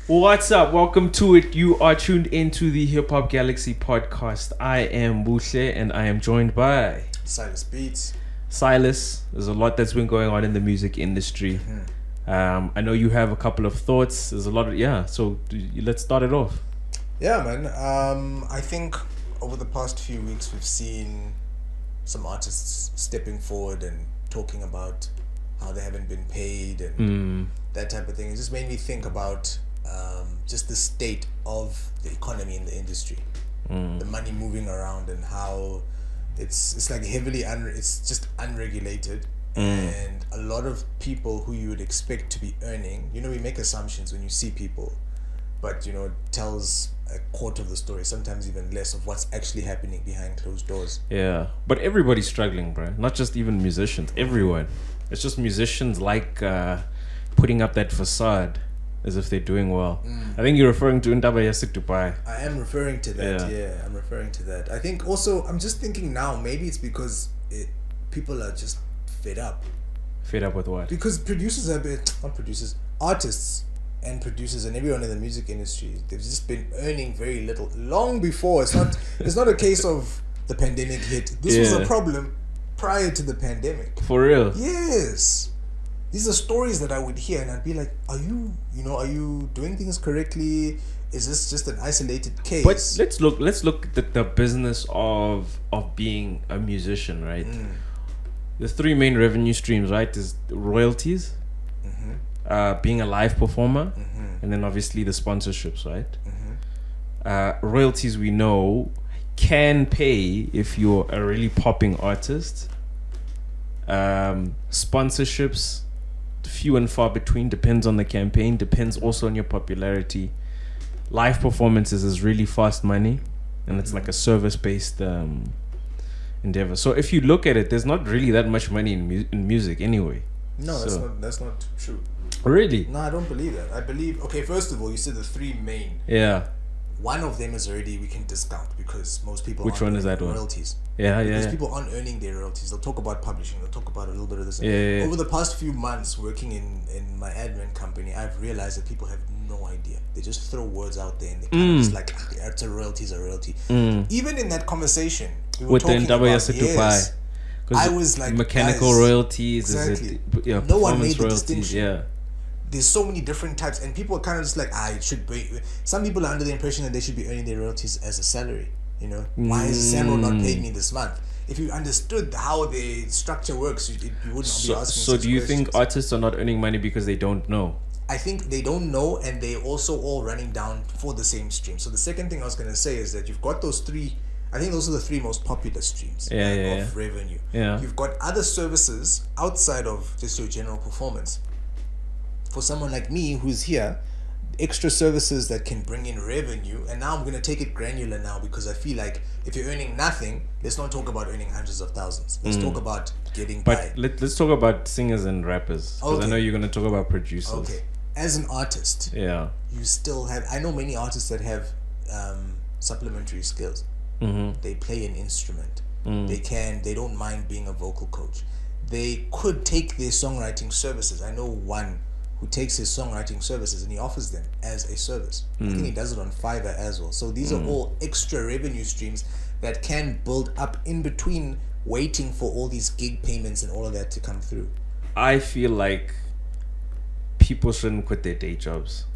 What's up? Welcome to it. You are tuned into the Hip Hop Galaxy podcast. I am Bushle and I am joined by Silas Beats. Silas. There's a lot that's been going on in the music industry. I know you have a couple of thoughts. There's a lot of so let's start it off. Yeah, man. I think over the past few weeks we've seen some artists stepping forward and talking about how they haven't been paid and that type of thing. It just made me think about just the state of the economy in the industry, the money moving around, and how it's like heavily it's just unregulated, and a lot of people who you would expect to be earning, we make assumptions when you see people, but it tells a quarter of the story, sometimes even less, of what's actually happening behind closed doors. Yeah, but everybody's struggling, bro. Not just even musicians, everyone. It's just musicians putting up that facade as if they're doing well. I think you're referring to Ndaba Yasiktupai. I am referring to that. Yeah, I'm referring to that. I think also, I'm just thinking now, maybe it's because people are just fed up. Fed up with what? Because artists and producers and everyone in the music industry, they've just been earning very little long before. It's not a case of the pandemic hit. This was a problem prior to the pandemic. For real? Yes. These are stories that I would hear and I'd be like, are you doing things correctly? Is this just an isolated case? But let's look at the business of being a musician, right? The three main revenue streams, right, is royalties, being a live performer, and then obviously the sponsorships, right? Royalties, we know, can pay if you're a really popping artist. Sponsorships, few and far between, depends on the campaign, depends also on your popularity. Live performances is really fast money, and it's like a service-based endeavor. So if you look at it, there's not really that much money in music anyway. No, that's not true. Really? No, I don't believe that. I believe, okay, first of all, you said the three main. Yeah. One of them is already, we can discount, because most people Which one is that one? Royalties. Because people aren't earning their royalties. They'll talk about publishing, they'll talk about a little bit of this. Yeah. Over the past few months working in my admin company, I've realized that people have no idea. They just throw words out there and they kind of just like, it's a royalty, is a royalty. Even in that conversation we were with talking the about, I was like, mechanical royalties, exactly. No one made the royalties, distinction. There's so many different types, and people are kind of just like, it should be. Some people are under the impression that they should be earning their royalties as a salary. Why is Samuel not paying me this month? If you understood how the structure works, you wouldn't be asking. So do you think artists are not earning money because they don't know? I think they don't know, and they're also all running down for the same stream. So the second thing I was going to say is that you've got those three. I think those are the three most popular streams of revenue. Yeah. You've got other services outside of just your general performance. For someone like me who's here, extra services that can bring in revenue, and now I'm going to take it granular now, because I feel like if you're earning nothing, let's not talk about earning hundreds of thousands. Let's talk about getting by. But let's talk about singers and rappers, because I know you're going to talk about producers. Okay. As an artist, you still have, I know many artists that have supplementary skills. They play an instrument. They don't mind being a vocal coach. They could take their songwriting services. I know one who takes his songwriting services and he offers them as a service. I think he does it on Fiverr as well. So these are all extra revenue streams that can build up in between waiting for all these gig payments and all of that to come through. I feel like people shouldn't quit their day jobs.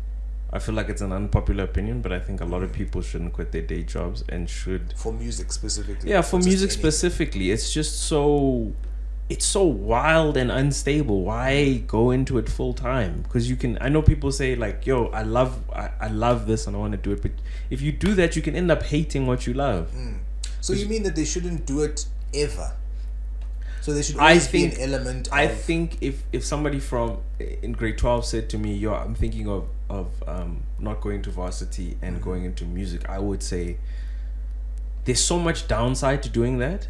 I feel like it's an unpopular opinion, but I think a lot of people shouldn't quit their day jobs and should... For music specifically. Yeah, for music specifically. It's just so... It's so wild and unstable. Why go into it full time? Because you can... I know people say like, yo, I love this and I want to do it. But if you do that, you can end up hating what you love. So you mean that they shouldn't do it ever? So there should always be an element of... I think if somebody in grade 12 said to me, yo, I'm thinking of not going to varsity and going into music, I would say there's so much downside to doing that.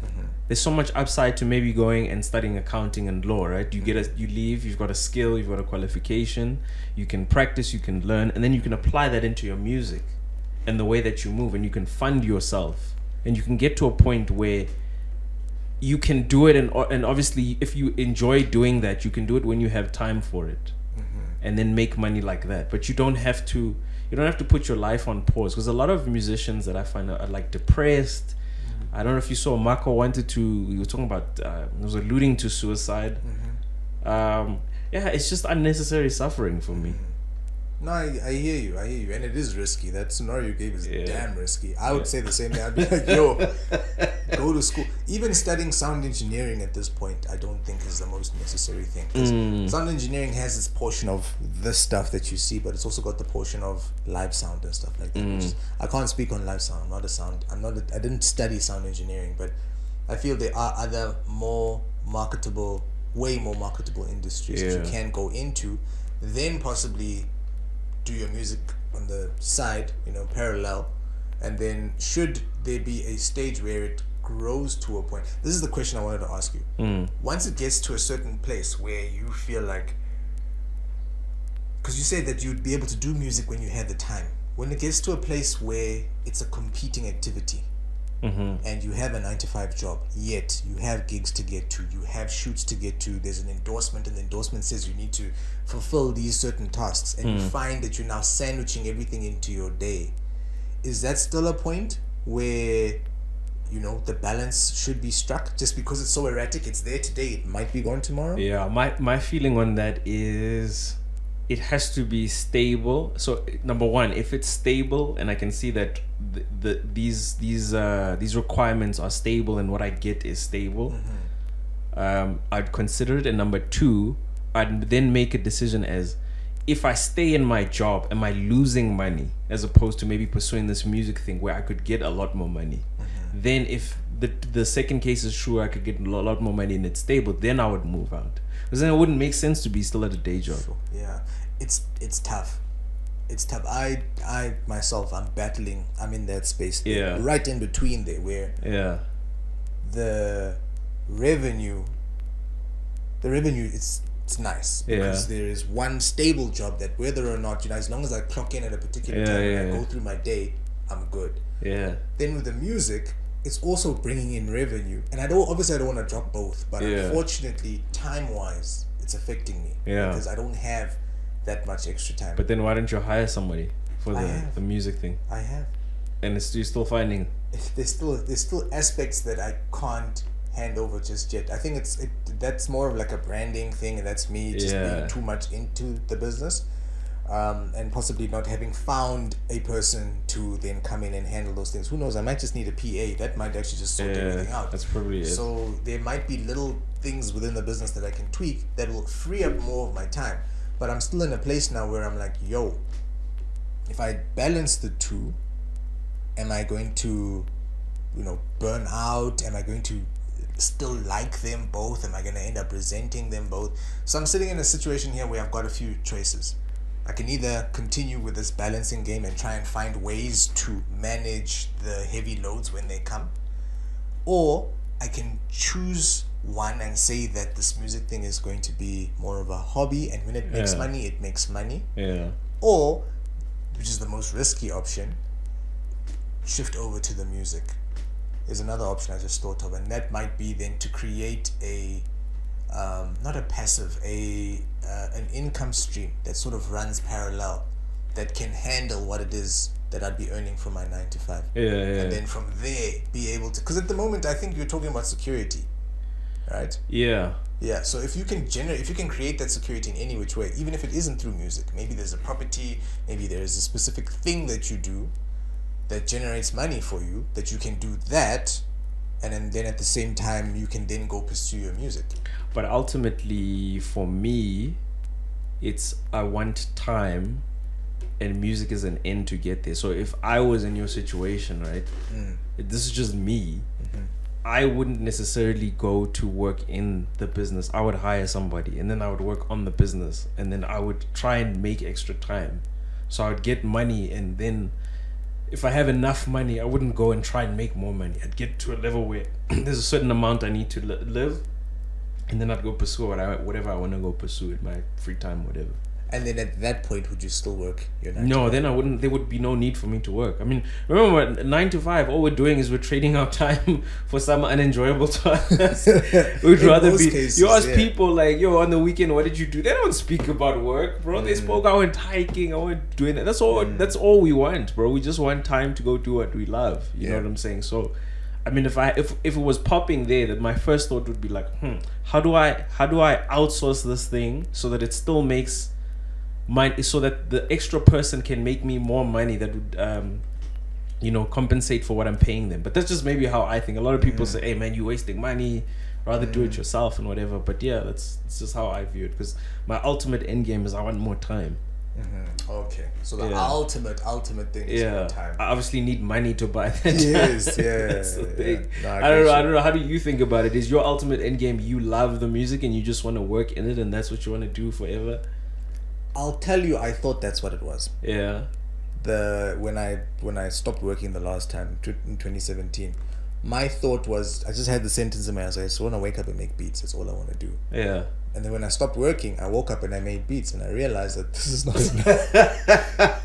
There's so much upside to maybe going and studying accounting and law, right? You leave, you've got a skill, you've got a qualification, you can practice, you can learn, and then you can apply that into your music and the way that you move, and you can fund yourself, and you can get to a point where you can do it, and obviously if you enjoy doing that, you can do it when you have time for it. and then make money like that. But you don't have to put your life on pause, because a lot of musicians that I find are like depressed. I don't know if you saw Marco we were talking about, was alluding to suicide. Yeah, it's just unnecessary suffering for me. No, I hear you, and it is risky. That scenario you gave is damn risky. I would say the same thing. I'd be like, yo, go to school. Even studying sound engineering at this point, I don't think is the most necessary thing. Because sound engineering has its portion of the stuff that you see, but it's also got the portion of live sound and stuff like that. I can't speak on live sound. I didn't study sound engineering, but I feel there are other way more marketable industries that you can go into, then possibly do your music on the side, parallel, and then should there be a stage where it grows to a point. This is the question I wanted to ask you. Once it gets to a certain place where you feel like, because you said that you'd be able to do music when you had the time, when it gets to a place where it's a competing activity, and you have a 9-to-5 job, yet you have gigs to get to, you have shoots to get to, there's an endorsement, and the endorsement says you need to fulfill these certain tasks, and you find that you're now sandwiching everything into your day. Is that still a point where the balance should be struck? Just because it's so erratic, it's there today, it might be gone tomorrow? Yeah, my feeling on that is it has to be stable. So number one, if it's stable and I can see that these requirements are stable and what I get is stable, I'd consider it. And number two, I'd then make a decision as, if I stay in my job, am I losing money, as opposed to maybe pursuing this music thing where I could get a lot more money. Then if the second case is true, I could get a lot more money and it's stable, then I would move out. Because then it wouldn't make sense to be still at a day job. Yeah, it's tough. It's tough. I myself, I'm in that space there, right in between there, where the revenue it's nice, because there is one stable job that whether or not, as long as I clock in at a particular time and I go through my day, I'm good. Then with the music, it's also bringing in revenue, and I don't want to drop both, but unfortunately, time-wise, it's affecting me because I don't have that much extra time. But then why don't you hire somebody for the music thing? I have, and you're still finding there's still aspects that I can't hand over just yet. I think that's more of like a branding thing, and that's me just being too much into the business. And possibly not having found a person to then come in and handle those things. Who knows? I might just need a PA that might actually just sort everything out. That's probably it. So there might be little things within the business that I can tweak that will free up more of my time. But I'm still in a place now where I'm like, yo, if I balance the two, am I going to, burn out? Am I going to still like them both? Am I going to end up resenting them both? So I'm sitting in a situation here where I've got a few choices. I can either continue with this balancing game and try and find ways to manage the heavy loads when they come, or I can choose one and say that this music thing is going to be more of a hobby, and when it makes money, it makes money. Or, which is the most risky option, shift over to the music. There's another option I just thought of, and that might be then to create not a passive, an income stream that sort of runs parallel, that can handle what it is that I'd be earning from my 9-to-5. And then from there be able to, because at the moment I think you're talking about security, right? So if you can create that security in any which way, even if it isn't through music, maybe there's a property, maybe there's a specific thing that you do that generates money for you, that you can do that, and then at the same time you can then go pursue your music. But ultimately for me, it's, I want time, and music is an end to get there. So if I was in your situation, right, this is just me, I wouldn't necessarily go to work in the business. I would hire somebody, and then I would work on the business, and then I would try and make extra time. So I would get money, and then if I have enough money, I wouldn't go and try and make more money. I'd get to a level where there's a certain amount I need to live, and then I'd go pursue whatever I want to go pursue in my free time, whatever. And then at that point, would you still work your 9 to No, 5? then I wouldn't. There would be no need for me to work. I mean, remember 9 to 5. All we're doing is we're trading our time for some unenjoyable task. We'd In rather most be. cases, You ask yeah. people like, "Yo, on the weekend, what did you do?" They don't speak about work, bro. They spoke. I went hiking. I went doing that. That's all. That's all we want, bro. We just want time to go do what we love. You know what I'm saying? So, I mean, if it was popping there, that my first thought would be like, how do I outsource this thing so that it still makes so that the extra person can make me more money that would compensate for what I'm paying them. But that's just maybe how I think. A lot of people say, hey man, you're wasting money, rather do it yourself and whatever. But yeah, that's just how I view it, because my ultimate end game is I want more time. Okay, so the ultimate thing is more time. I obviously need money to buy that. Yes, yeah. That's the thing. No, I don't know. How do you think about it? Is your ultimate end game you love the music and you just want to work in it and that's what you want to do forever? I'll tell you, I thought that's what it was. Yeah. When I stopped working the last time in 2017, my thought was, I just had the sentence in my head. I just want to wake up and make beats. That's all I want to do. Yeah. And then when I stopped working, I woke up and I made beats, and I realized that this is not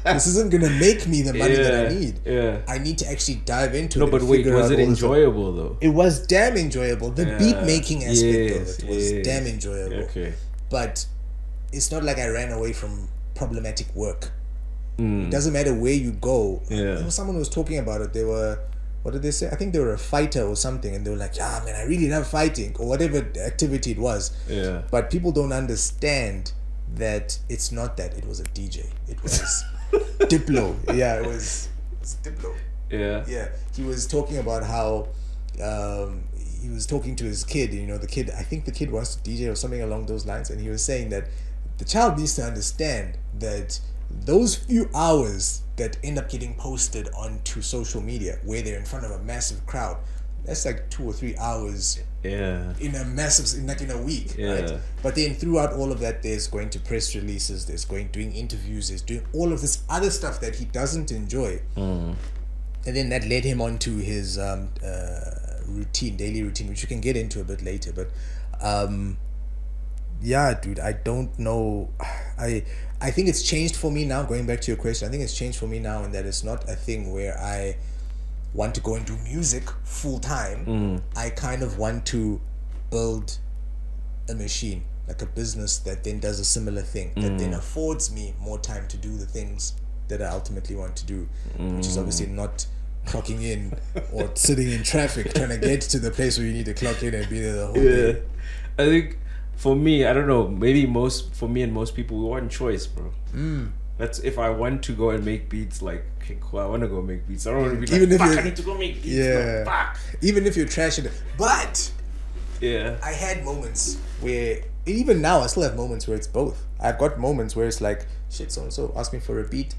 this isn't gonna make me the money that I need. Yeah. I need to actually dive into it. No, but wait, was it enjoyable though? It was damn enjoyable. The beat making aspect of it was damn Yeah, enjoyable. okay. But it's not like I ran away from problematic work. It doesn't matter where you go. Yeah. There was someone who was talking about it. They were, what did they say? I think they were a fighter or something, and they were like, "Yeah, man, I really love fighting," or whatever activity it was. Yeah. But people don't understand that it's not that. It was a DJ. It was Diplo. Yeah, it's Diplo. Yeah. Yeah, he was talking about how he was talking to his kid. You know, the kid. I think the kid wants to DJ or something along those lines, and he was saying that the child needs to understand that those few hours that end up getting posted onto social media, where they're in front of a massive crowd, that's like 2 or 3 hours. Yeah. In a week, Yeah. right? But then throughout all of that, there's going to press releases, there's doing interviews, there's doing all of this other stuff that he doesn't enjoy. And then that led him on to his daily routine, which you can get into a bit later. But yeah, dude, I don't know. I think it's changed for me now. Going back to your question, I think it's changed for me now, in that it's not a thing where I want to go and do music full time. I kind of want to build a machine, like a business that then does a similar thing, that then affords me more time to do the things that I ultimately want to do, which is obviously not clocking in or sitting in traffic trying to get to the place where you need to clock in and be there the whole day. I think for me, I don't know, maybe for me and most people, we want choice, bro. That's if I want to go and make beats, like, okay, cool, I want to go make beats. I don't want to be like, Even if fuck, you're- I need to go make beats. Yeah. No, fuck. Even if you're trashing it. But Yeah. I had moments where, even now, I still have moments where it's both. I've got moments where it's like, shit, so-and-so asked me for a beat,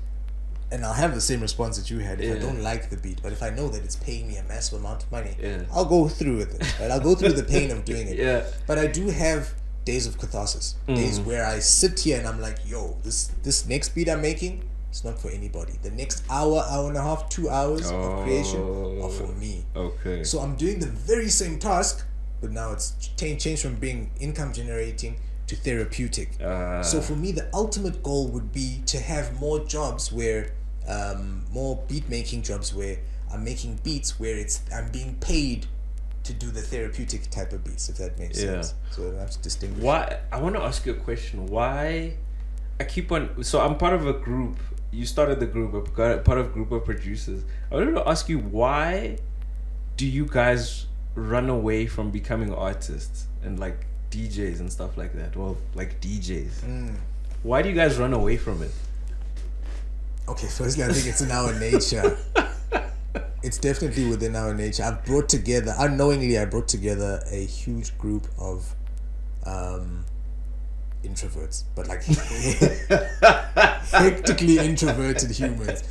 and I'll have the same response that you had if I don't like the beat. But if I know that it's paying me a massive amount of money, I'll go through with it. Right? I'll go through the pain of doing it. Yeah. But I do have days of catharsis, days where I sit here and I'm like, yo, this next beat I'm making, it's not for anybody. The next hour and a half, 2 hours of creation are for me. Okay. So I'm doing the very same task, but now it's changed from being income generating to therapeutic. So for me, the ultimate goal would be to have more jobs where, more beat making jobs where I'm making beats where I'm being paid to do the therapeutic type of beats, if that makes sense. So that's distinguished. Why? I want to ask you a question. Why? I keep on. So I'm part of a group. You started the group. I'm part of a group of producers. I wanted to ask you, why do you guys run away from becoming artists and like DJs and stuff like that? Well, like DJs. Why do you guys run away from it? Okay, firstly, I think it's in our nature. It's definitely within our nature. Unknowingly, I brought together a huge group of introverts, but like hectically introverted humans.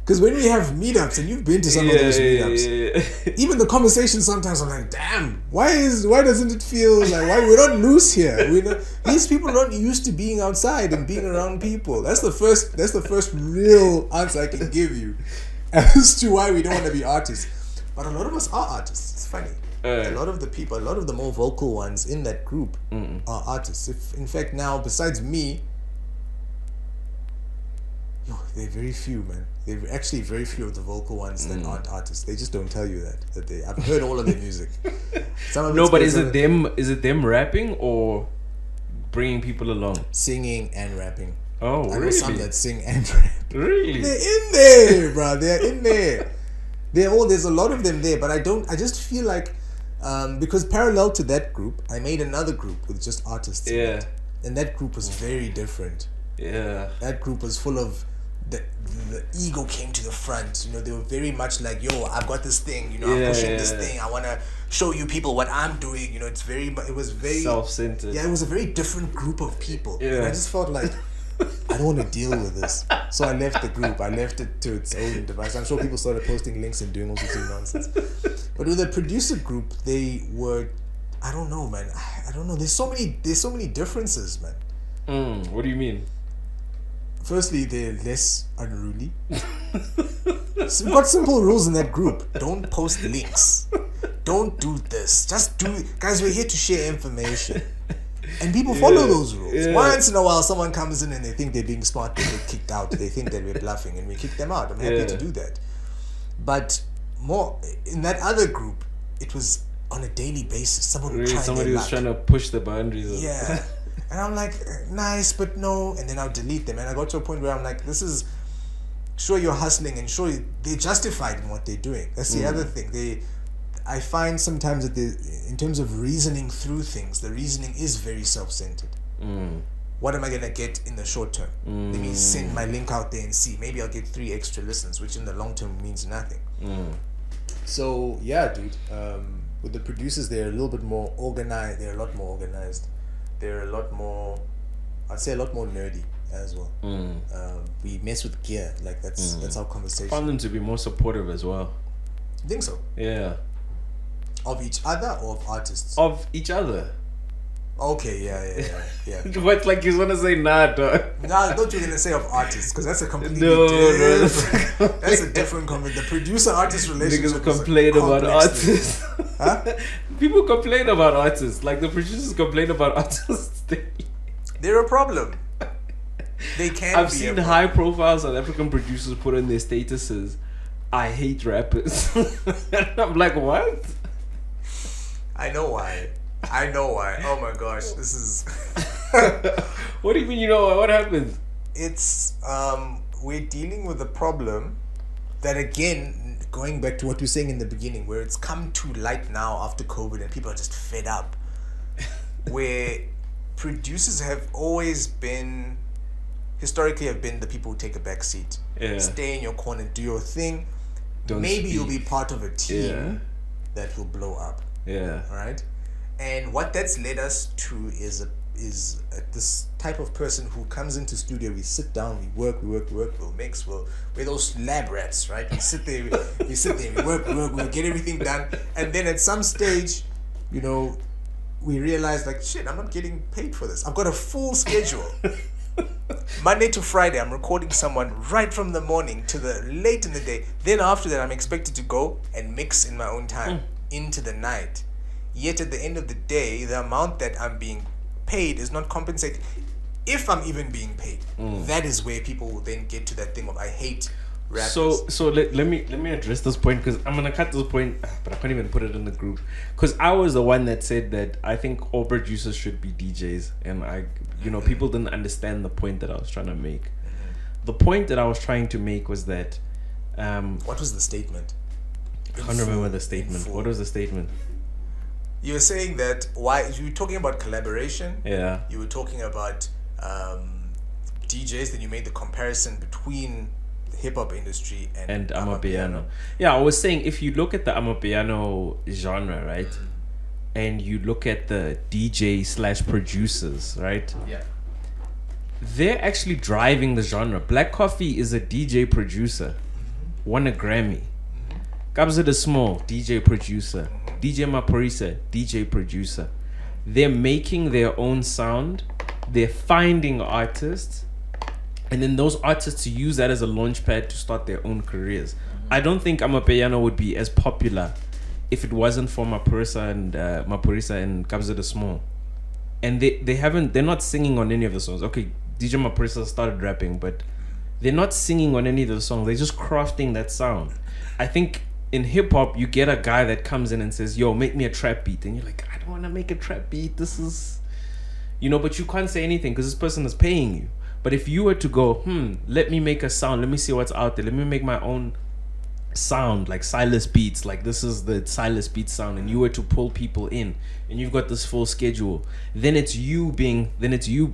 Because when we have meetups, and you've been to some of those meetups, even the conversation sometimes I'm like, damn, why doesn't it feel like, why we're not loose here? These people are not used to being outside and being around people. That's the first real answer I can give you as to why we don't want to be artists. But a lot of us are artists. It's funny. A lot of the more vocal ones in that group are artists. In fact, now, besides me, No, they're very few, man. They're actually very few of the vocal ones that aren't artists. They just don't tell you that they. I've heard all of their music. Some of No, it's but good, is some it of them? Is it them rapping or bringing people along? singing and rapping? Oh, I know really? some that sing and rap. Really? They're in there, bro. They're in there. There's a lot of them there, but I just feel like, because parallel to that group, I made another group with just artists. in Yeah. it. And that group was very different. Yeah. That group was full of the ego came to the front. You know, they were very much like, yo, I've got this thing. You know, I'm pushing this thing. I want to show you people what I'm doing. You know, it was very self-centered. Yeah, it was a very different group of people. Yeah. And I just felt like, I don't want to deal with this. So I left the group. I left it to its own device. I'm sure people started posting links and doing all sorts of nonsense. But with the producer group, they were, I don't know, man. I don't know. There's so many differences, man. What do you mean? Firstly, they're less unruly. So we've got simple rules in that group. Don't post links. Don't do this. Just do it. Guys, we're here to share information. And people follow those rules. Yeah. Once in a while, someone comes in and they think they're being smart, they get kicked out. They think that we're bluffing and we kick them out. I'm happy to do that. But more in that other group, it was on a daily basis. Someone would try Somebody their was luck. trying to push the boundaries. Of Yeah. And I'm like, nice, but no. And then I'll delete them. And I got to a point where I'm like, this is, sure you're hustling and sure they're justified in what they're doing. That's the other thing. I find sometimes that in terms of reasoning through things, the reasoning is very self-centered. What am I going to get in the short term? Let me send my link out there and see. Maybe I'll get 3 extra listens, which in the long term means nothing. So, yeah, dude. With the producers, they're a little bit more organized. They're a lot more organized. They're a lot more, I'd say a lot more nerdy as well. We mess with gear. Like, that's our conversation. Found them to be more supportive as well. You think so? Yeah. Of each other or of artists? Of each other. Okay, yeah. What, like you want to say nah, dog? Nah, I thought you were gonna say of artists, because that's a completely different. that's a different comment. The producer-artist relationship. Niggas complain about artists. Huh? People complain about artists. Like the producers complain about artists. They're a problem. They can. I've seen high-profile South African producers put in their statuses, "I hate rappers." And I'm like, what? I know why. Oh my gosh, this is. What do you mean? You know what happens? It's we're dealing with a problem that, again, going back to what we were saying in the beginning, where it's come to light now after COVID and people are just fed up. Where producers have always been, historically, have been the people who take a back seat. Yeah. Stay in your corner, do your thing. Don't Maybe speak. you'll be part of a team that will blow up. Yeah. Right? And what that's led us to is this type of person who comes into studio. We sit down, we work, we'll mix, we're those lab rats, right? We sit there, we work, we'll get everything done, and then at some stage, you know, we realize, like, shit, I'm not getting paid for this. I've got a full schedule. Monday to Friday, I'm recording someone right from the morning to the late in the day. Then after that, I'm expected to go and mix in my own time into the night. Yet at the end of the day, the amount that I'm being paid is not compensated. If I'm even being paid, that is where people will then get to that thing of, I hate rappers. So let me address this point, because I'm gonna cut this point, but I can't even put it in the group, because I was the one that said that I think all producers should be DJs, and people didn't understand the point that I was trying to make. The point that I was trying to make was that what was the statement? I can't remember the statement. What was the statement? You were saying that you were talking about collaboration. Yeah. You were talking about DJs. Then you made the comparison between the hip hop industry and Amapiano. Yeah, I was saying, if you look at the Amapiano genre, right, and you look at the DJ/producers, right? Yeah. They're actually driving the genre. Black Coffee is a DJ producer, won a Grammy. Kabza the Small, DJ producer. DJ Maporisa, DJ producer. They're making their own sound. They're finding artists, and then those artists to use that as a launch pad to start their own careers. I don't think Amapiano would be as popular if it wasn't for Maporisa and Kabza the Small. And they're not singing on any of the songs. Okay, DJ Maporisa started rapping, but they're not singing on any of the songs. They're just crafting that sound. I think in hip hop, you get a guy that comes in and says, "Yo, make me a trap beat," and you're like, "I don't want to make a trap beat. This is, but you can't say anything because this person is paying you." But if you were to go, let me make a sound. Let me see what's out there. Let me make my own sound, like Silas Beats. Like, this is the Silas Beats sound, and you were to pull people in, and you've got this full schedule. Then it's you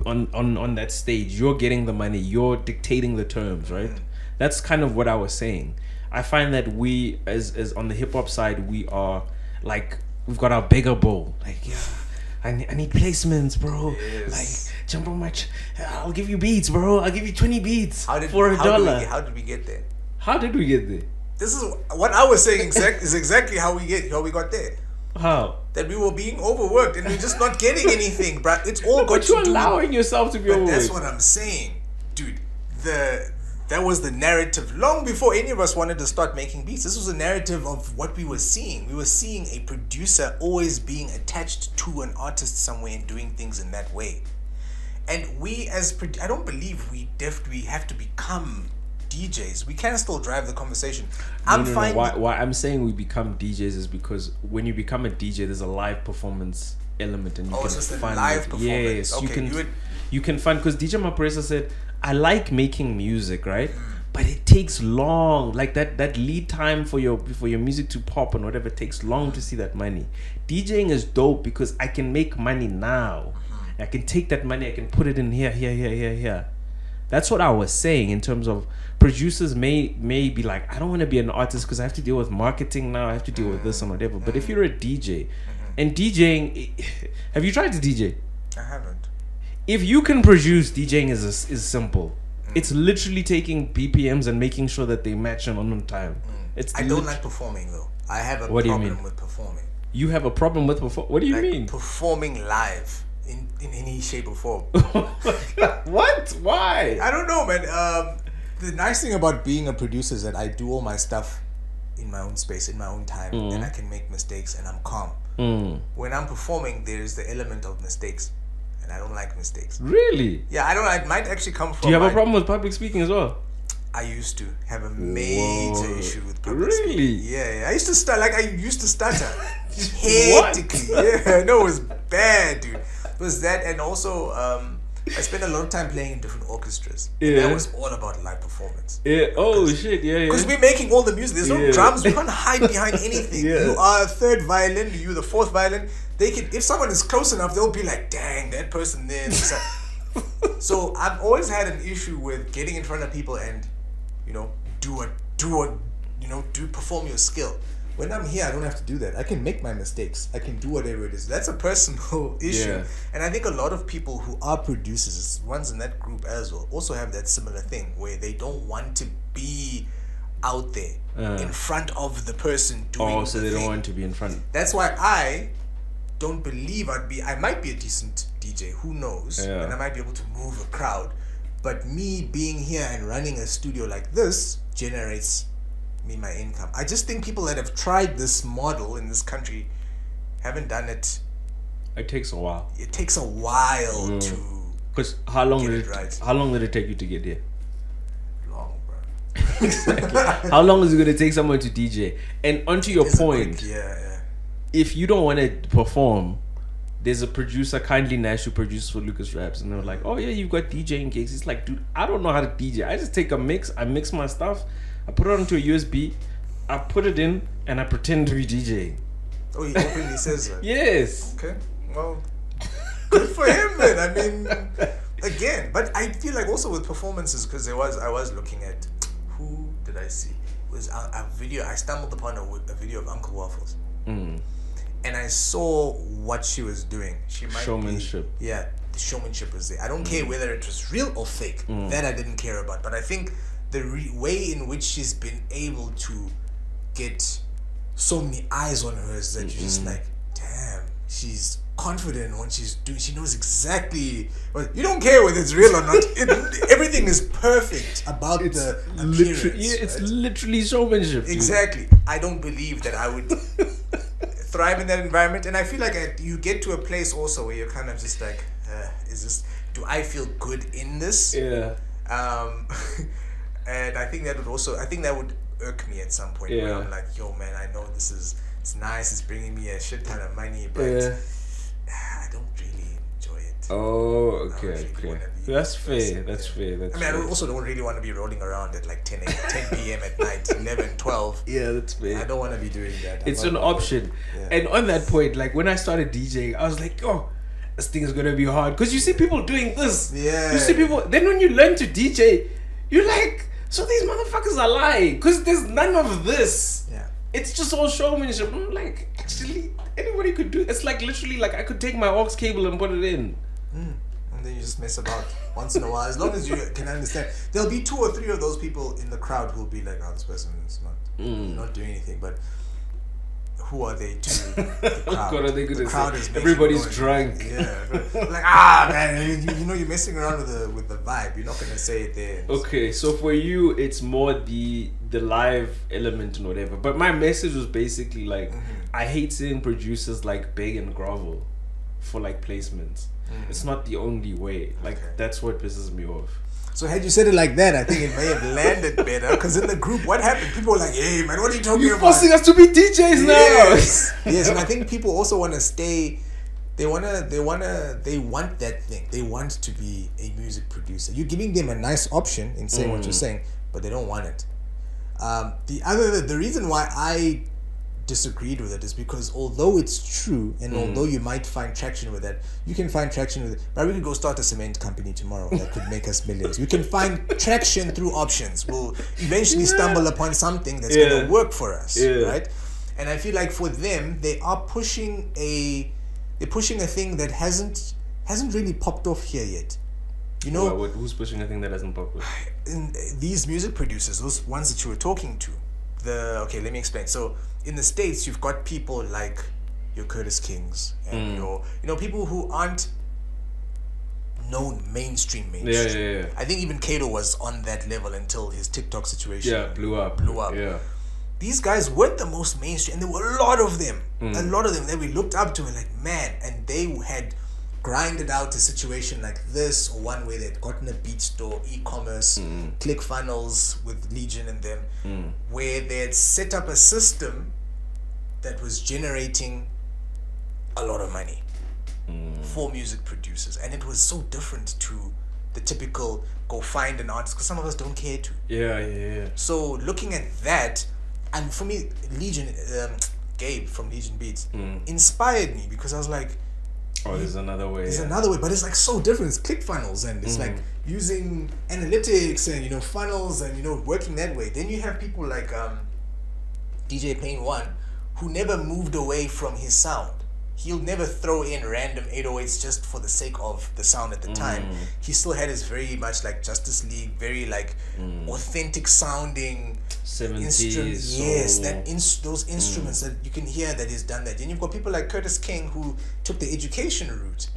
on that stage. You're getting the money. You're dictating the terms, right? That's kind of what I was saying. I find that we, as on the hip hop side, we are like, we've got our bigger bowl. Like, yeah, I need placements, bro. Yes. Like, jump on my, I'll give you beats, bro. I'll give you 20 beats for $1. How did we get there? How did we get there? This is what I was saying. Is exactly how we got there. How? That we were being overworked and we're just not getting anything, bro. It's all got But you're allowing yourself to be overworked. That's what I'm saying, dude. That was the narrative long before any of us wanted to start making beats. This was a narrative of what we were seeing. We were seeing a producer always being attached to an artist somewhere and doing things in that way. And we I don't believe we have to become DJs. We can still drive the conversation. Why I'm saying we become DJs is because when you become a DJ, there's a live performance element, and you can it's just fund a live performance. Yes, Okay, you can fund, because DJ Mapresa said, I like making music, right? But it takes long. Like that lead time for your music to pop and whatever takes long to see that money. DJing is dope because I can make money now. I can take that money, I can put it in here. That's what I was saying in terms of producers may be like, I don't want to be an artist because I have to deal with marketing now. I have to deal with this and whatever. But if you're a DJ, and DJing, have you tried to DJ? I haven't. If you can produce, DJing is simple. It's literally taking BPMs and making sure that they match on time. I don't like performing though. I have a problem with performing. You have a problem with What do you mean? Performing live in any shape or form. What? Why? I don't know, man. The nice thing about being a producer is that I do all my stuff in my own space, in my own time, and I can make mistakes and I'm calm. When I'm performing, there's the element of mistakes. And I don't like mistakes. Really? Yeah, I don't. It might actually come from. Do you have a problem with public speaking as well? I used to have a major issue with public speaking. Really? Yeah. I used to stutter hectically. Yeah, no, it was bad, dude. It was that, and also I spent a lot of time playing in different orchestras. Yeah. And that was all about live performance. Yeah. Oh shit. Yeah. Because we're making all the music. There's no drums. We can't hide behind anything. You are a third violin. You're the fourth violin. They can, if someone is close enough, they'll be like, "Dang, that person there." So I've always had an issue with getting in front of people and, perform your skill. When I'm here, I don't have to do that. I can make my mistakes. I can do whatever it is. That's a personal issue. Yeah. And I think a lot of people who are producers, ones in that group as well, also have that similar thing where they don't want to be out there in front of the person doing Oh, so they don't want to be in front. That's why I don't believe I might be a decent DJ, who knows, and I might be able to move a crowd, but me being here and running a studio like this generates me my income. I just think people that have tried this model in this country haven't done it. It takes a while. It takes a while to. Because how long did it take you to get here? Long, bro. Exactly. How long is it going to take someone to DJ? And onto your point, if you don't want to perform, there's a producer, Kindly Nash, who produced for Lucas Raps, and they're like, "Oh yeah, you've got DJing gigs." It's like, dude, I don't know how to DJ. I just take a mix, I mix my stuff, I put it onto a USB, I put it in, and I pretend to be DJing. Oh, he openly says that. Yes. Okay. Well, good for him then. I mean, again, but I feel like also with performances, because I was looking at, who did I see? It was a video. I stumbled upon a video of Uncle Waffles. And I saw what she was doing. She might showmanship. The showmanship was there. I don't care whether it was real or fake. That I didn't care about. But I think the way in which she's been able to get so many eyes on her is that you're just like, damn, she's confident when she's doing. She knows exactly. Well, you don't care whether it's real or not. Everything is perfect about the appearance. It's literally showmanship. Dude. Exactly. I don't believe that I would thrive in that environment, and I feel like you get to a place also where you're kind of just like, do I feel good in this? Yeah. And I think that would irk me at some point. Where I'm like, yo, man, I know it's nice, it's bringing me a shit ton of money, but I don't really enjoy it. Oh, okay. That's fair. I mean, I also don't really want to be rolling around at like 10 p.m. at night, 11, 12. Yeah, that's fair. I don't want to be doing that. It's an option. And on that point, like when I started DJing, I was like, oh, this thing is going to be hard. Because you see people doing this. Yeah. You see people, then when you learn to DJ, you're like, so these motherfuckers are lying. Because there's none of this. Yeah. It's just all showmanship. I'm like, actually, anybody could do. It's like literally like I could take my aux cable and put it in. And then you just mess about once in a while. As long as you can understand, there'll be 2 or 3 of those people in the crowd who'll be like, "Oh, this person is not doing anything." But who are they to the crowd? What are they gonna the crowd say? Is Everybody's noise. drunk. Yeah, like man, you're messing around with the vibe. You're not gonna say it there. Okay, so for you, it's more the live element and whatever. But my message was basically like, I hate seeing producers like Big and Grovel for like placements. It's not the only way. Like that's what pisses me off. So had you said it like that, I think it may have landed better. Because in the group, what happened? People were like, "Hey, man, what are you talking about? You're forcing us to be DJs now." Yes, and I think people also want to stay. They want that thing. They want to be a music producer. You're giving them a nice option in saying what you're saying, but they don't want it. The reason why I disagreed with it is because although it's true and although you might find traction with that, you can find traction with it. But we could go start a cement company tomorrow that could make us millions. We can find traction through options. We'll eventually stumble upon something that's going to work for us, right? And I feel like for them, they are pushing a thing that hasn't really popped off here yet. You know, who's pushing a thing that hasn't popped off? These music producers, those ones that you were talking to. Let me explain. So in the States, you've got people like your Curtis Kings and your people who aren't known mainstream. Yeah. I think even Kato was on that level until his TikTok situation blew up. Yeah. These guys weren't the most mainstream, and there were a lot of them. A lot of them that we looked up to and like, man, and they had grinded out a situation like this, or one where they'd gotten a beat store, e-commerce, ClickFunnels with Legion and them, where they had set up a system that was generating a lot of money for music producers. And it was so different to the typical go find an artist, because some of us don't care to. Yeah. So looking at that, and for me, Legion, Gabe from Legion Beats, inspired me, because I was like, there's another way. There's another way, but it's like so different. It's ClickFunnels, and it's like using analytics and funnels and working that way. Then you have people like DJ Plane One, who never moved away from his sound. He'll never throw in random 808s just for the sake of the sound at the time. He still had his very much like Justice League, very like authentic sounding 70s instruments. Yes, those instruments that you can hear that he's done that. And you've got people like Curtis King, who took the education route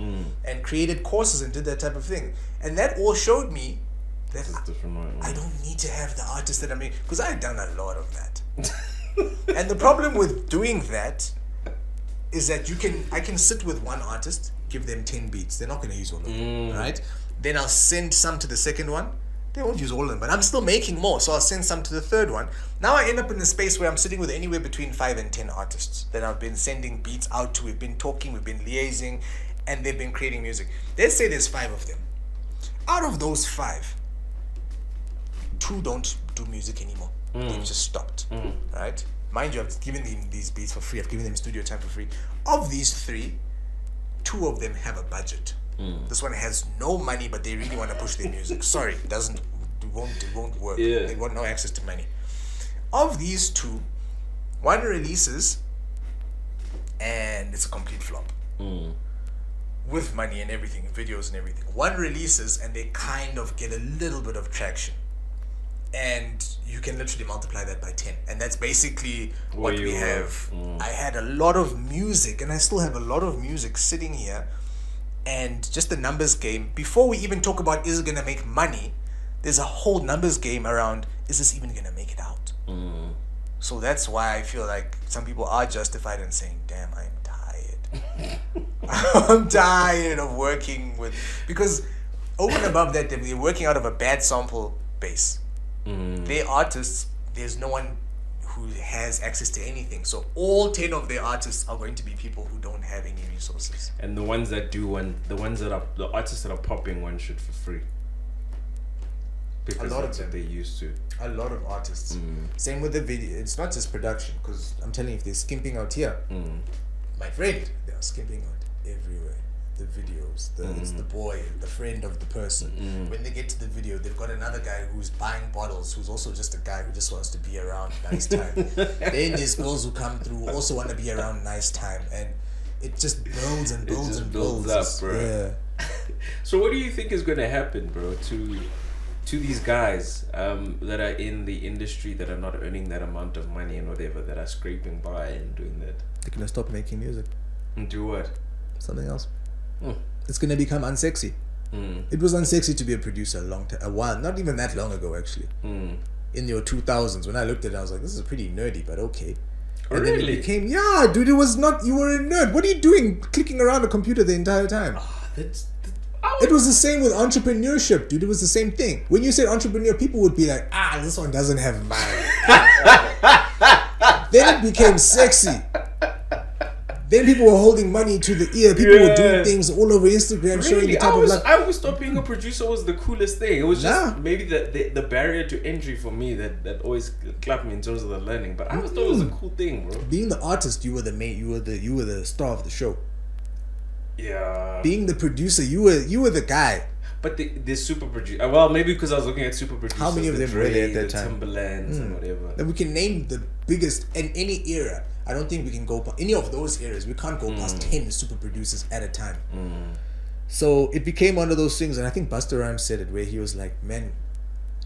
and created courses and did that type of thing. And that all showed me that I don't need to have the artist that I mean, because I had done a lot of that. And the problem with doing that is that I can sit with one artist, give them 10 beats. They're not going to use all of them, right? Then I'll send some to the second one. They won't use all of them, but I'm still making more, so I'll send some to the third one. Now I end up in a space where I'm sitting with anywhere between 5 and 10 artists that I've been sending beats out to. We've been talking, we've been liaising, and they've been creating music. Let's say there's 5 of them. Out of those 5, 2 don't do music anymore. They've just stopped, right? Mind you, I've given them these beats for free. I've given them studio time for free. Of these 3, 2 of them have a budget. This one has no money, but they really want to push their music. Sorry, it won't work. They want no access to money. Of these 2, one releases, and it's a complete flop. With money and everything, videos and everything. One releases, and they kind of get a little bit of traction. And you can literally multiply that by 10, and that's basically what we have. I had a lot of music, and I still have a lot of music sitting here, and just the numbers game. Before we even talk about is it gonna make money, there's a whole numbers game around, is this even gonna make it out? So that's why I feel like some people are justified in saying, damn, I'm tired. I'm tired of working with, because over and above that, they're working out of a bad sample base. Their artists, there's no one who has access to anything. So all 10 of their artists are going to be people who don't have any resources. And the ones that do one, the artists that are popping one shit for free. Because A lot that's of what them. they used to. A lot of artists. Same with the video. It's not just production, because I'm telling you, if they're skimping out here, my friend, they are skimping out everywhere. The videos, it's the boy, the friend of the person. When they get to the video, they've got another guy who's buying bottles, who's also just a guy who just wants to be around nice time. Then there's girls who come through, also want to be around nice time, and it just builds and builds and builds up, bro. Yeah. So what do you think is gonna happen, bro, to these guys that are in the industry that are not earning that amount of money and whatever, that are scraping by and doing that? They're gonna stop making music. And do what? Something else. It's gonna become unsexy. It was unsexy to be a producer a while, not even that long ago actually. In your 2000s, when I looked at it, I was like, this is pretty nerdy, but okay. And Really? then it became, yeah, dude, it was not, you were a nerd. What are you doing clicking around a computer the entire time? It was the same with entrepreneurship, dude. It was the same thing. When you said entrepreneur, people would be like, this one doesn't have money. Then it became sexy. Then people were holding money to the ear. People were doing things all over Instagram, showing the type of life. I always thought being a producer was the coolest thing. It was just maybe the barrier to entry for me that always clapped me in terms of the learning. But I always thought it was a cool thing, bro. Being the artist, you were the main. You were the star of the show. Yeah. Being the producer, you were the guy. But the super producer. Well, maybe because I was looking at super producers. How many of them were there at that time? Timberlands and whatever. And we can name the biggest in any era. I don't think we can go any of those eras. We can't go past 10 super producers at a time. So it became one of those things, and I think Busta Rhymes said it, where he was like, "Man,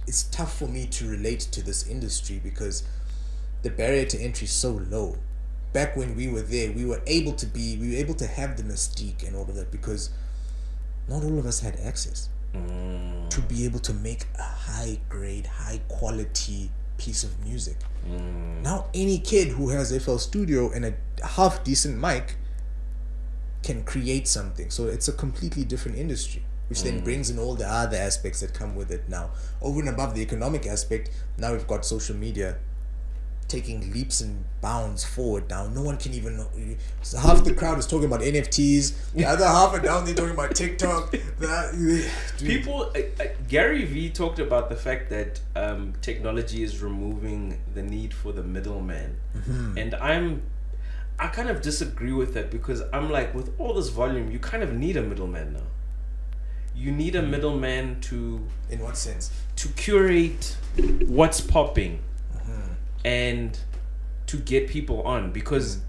it's tough for me to relate to this industry because the barrier to entry is so low. Back when we were there, we were able to have the mystique and all of that because not all of us had access to be able to make a high grade, high quality piece of music. Now any kid who has FL Studio and a half decent mic can create something. So it's a completely different industry, which then brings in all the other aspects that come with it. Now, over and above the economic aspect, now we've got social media taking leaps and bounds forward. Now no one can even know. So half the crowd is talking about NFTs, the other half are down there talking about TikTok. People, Gary Vee talked about the fact that technology is removing the need for the middleman, and I kind of disagree with that because I'm like, with all this volume, you kind of need a middleman now. You need a middleman to, in what sense? To curate what's popping. And to get people on, because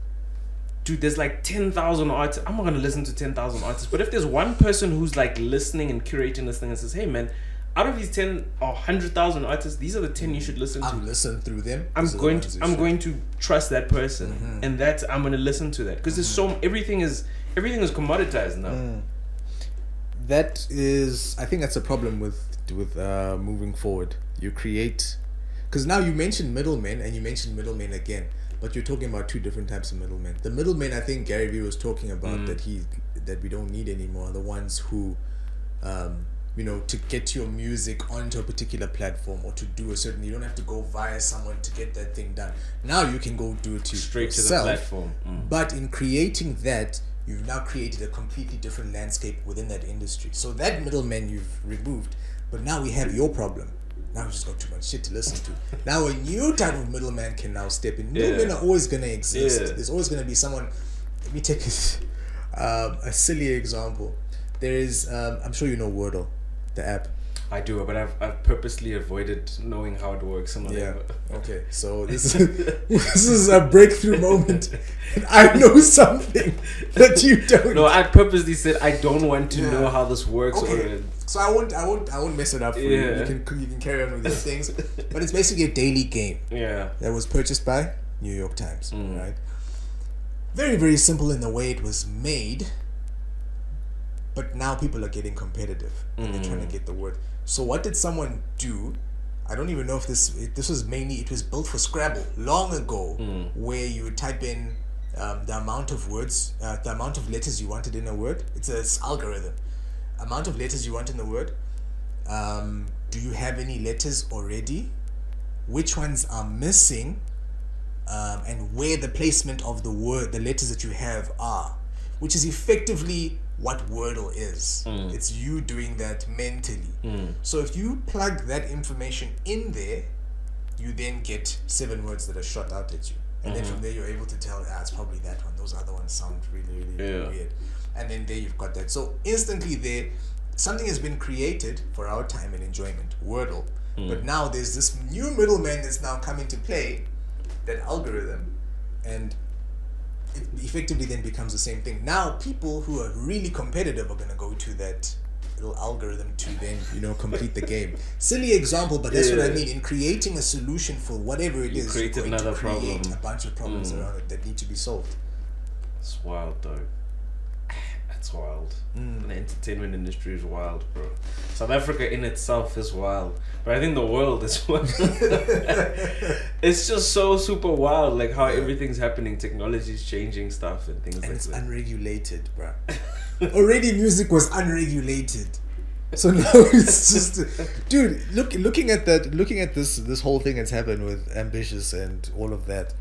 dude, there's like 10,000 artists. I'm not gonna listen to 10,000 artists, but if there's one person who's like listening and curating this thing and says, hey man, out of these 10 or 100,000 artists, these are the 10 you should listen to. Listen through them. I'm going to trust that person, and I'm gonna listen to that because there's everything is commoditized now. That is, I think that's a problem with moving forward. You create. Because now you mentioned middlemen and you mentioned middlemen again, but you're talking about two different types of middlemen. The middlemen I think Gary Vee was talking about that we don't need anymore are the ones who, to get your music onto a particular platform or to do a certain, you don't have to go via someone to get that thing done. Now you can go do it straight yourself, to the platform. But in creating that, you've now created a completely different landscape within that industry. So that middleman you've removed, but now we have your problem. Now we just got too much shit to listen to. Now a new type of middleman can now step in. Middlemen are always going to exist. There's always going to be someone. Let me take a silly example. There is, I'm sure you know Wordle, the app. I do, but I've purposely avoided knowing how it works. Okay, so this is a breakthrough moment. And I know something that you don't. No, I purposely said I don't want to know how this works. Okay. So I won't mess it up for you. You can carry on with these things. But it's basically a daily game. Yeah. That was purchased by New York Times. Right. Very, very simple in the way it was made. But now people are getting competitive and they're trying to get the word. So what did someone do? I don't even know if this was built for Scrabble long ago, where you would type in the amount of words, the amount of letters you wanted in a word. It's an algorithm. Amount of letters you want in the word, do you have any letters already? Which ones are missing? And where the placement of the letters that you have are, which is effectively what Wordle is. It's you doing that mentally. So if you plug that information in there, you then get 7 words that are shot out at you. And then from there you're able to tell, it's probably that one. Those other ones sound really weird. And then there you've got that. So instantly there, something has been created for our time and enjoyment, Wordle. But now there's this new middleman that's now come into play, that algorithm, and it effectively then becomes the same thing. Now people who are really competitive are going to go to that little algorithm to then complete the game. Silly example, but that's what I mean. In creating a solution for whatever it is, you're going to create a bunch of problems around it that need to be solved. It's wild, dog. That's wild. The entertainment industry is wild, bro. South Africa in itself is wild, but I think the world is wild. It's just so super wild, like how everything's happening. Technology's changing stuff and things like that. And it's unregulated, bro. Already music was unregulated, so now it's just, dude. Looking at this whole thing that's happened with Ambitious and all of that.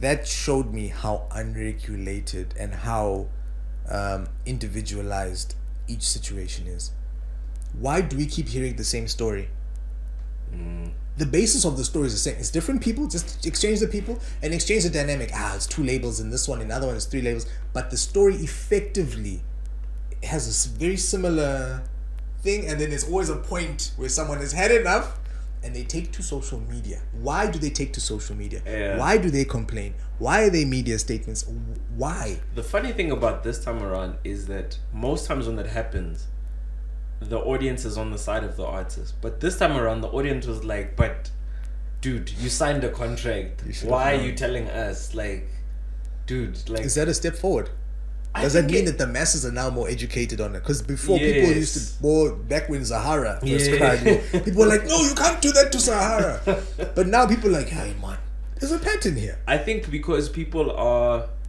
That showed me how unregulated and how individualized each situation is. Why do we keep hearing the same story? The basis of the story is the same. It's different people, just exchange the people and exchange the dynamic. It's 2 labels in this one, in the other one is 3 labels. But the story effectively has a very similar thing, and then there's always a point where someone has had enough and they take to social media. Why do they take to social media? Why do they complain? Why are they media statements? Why? The funny thing about this time around is that most times when that happens, the audience is on the side of the artist. But this time around, the audience was like, but dude, you signed a contract. Why are you telling us? Like, dude, like... Is that a step forward? Does that mean that the masses are now more educated on it? Because before people used to, back when Zahara first cried, people were like, no, you can't do that to Sahara. But now people are like, hey man, there's a pattern here. I think because people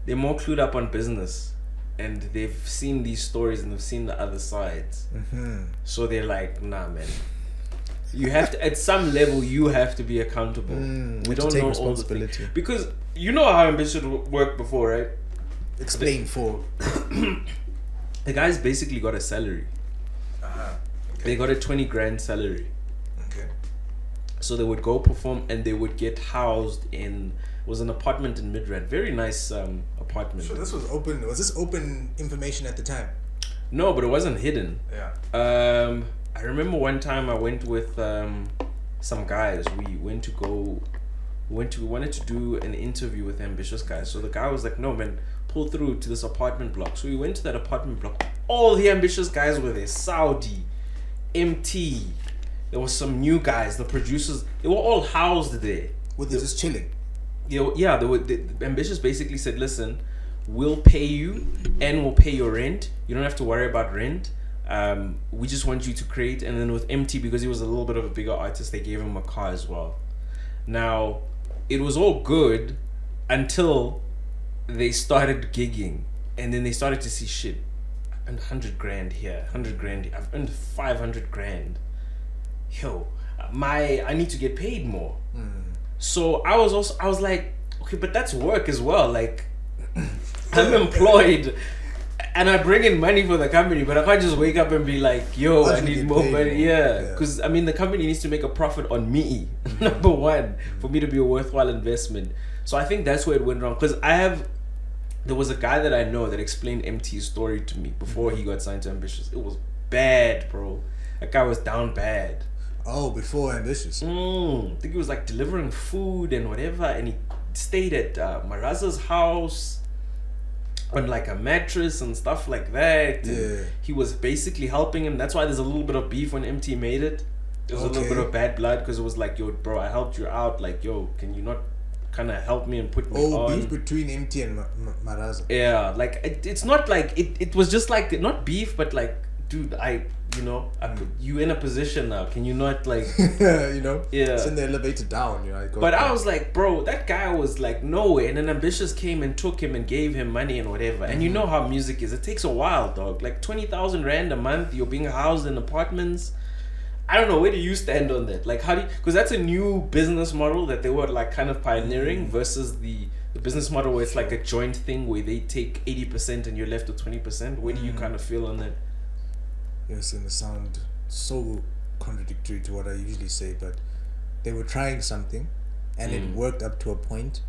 they're more clued up on business and they've seen these stories and they've seen the other sides. So they're like, nah man, you have to, at some level, you have to be accountable. We don't know all the things. Because you know how Ambitious worked before, right? Explain for the guys basically got a salary. They got a 20 grand salary. So they would go perform and they would get housed in, it was an apartment in Midrand, very nice apartment. So this was open. Was this open information at the time? No, but it wasn't hidden. I remember one time I went with some guys. We wanted to do an interview with Ambitious guys. So the guy was like, no man, pull through to this apartment block. So we went to that apartment block. All the Ambitious guys were there. Saudi, MT, there was some new guys, the producers, they were all housed there. Were they just chilling? Yeah, the Ambitious basically said, listen, we'll pay you and we'll pay your rent. You don't have to worry about rent. We just want you to create. And then with MT, because he was a little bit of a bigger artist, they gave him a car as well. Now, it was all good until they started gigging, and then they started to see shit. And 100 grand here, 100 grand here. I've earned 500 grand. Yo, I need to get paid more. So I was like, okay, but that's work as well. Like, I'm employed and I bring in money for the company, but I can't just wake up and be like, yo, I need more money. Yeah, because I mean, the company needs to make a profit on me, number one, for me to be a worthwhile investment. So I think that's where it went wrong. Because there was a guy that I know that explained MT's story to me before he got signed to Ambitious. It was bad, bro. That guy was down bad. Oh, before Ambitious. I think he was like delivering food and whatever, and he stayed at Maraza's house on like a mattress and stuff like that. And he was basically helping him. That's why there's a little bit of beef when MT made it. There was a little bit of bad blood because it was like, yo, bro, I helped you out. Like, yo, can you not kind of help me and put me on? Beef between MT and Maraza. Yeah, like it's not like it was just like not beef, but like, dude, you know, you in a position now. Can you not like, you know, yeah, send the elevator down, you know. But I was like, bro, that guy was like nowhere, and then Ambitious came and took him and gave him money and whatever. And you know how music is; it takes a while, dog. Like 20,000 rand a month, you're being housed in apartments. I don't know, where do you stand on that? Like, how do you, because that's a new business model that they were like kind of pioneering versus the business model where it's like a joint thing where they take 80% and you're left with 20%. Where do you kind of feel on that? It's going to sound so contradictory to what I usually say, but they were trying something and it worked up to a point,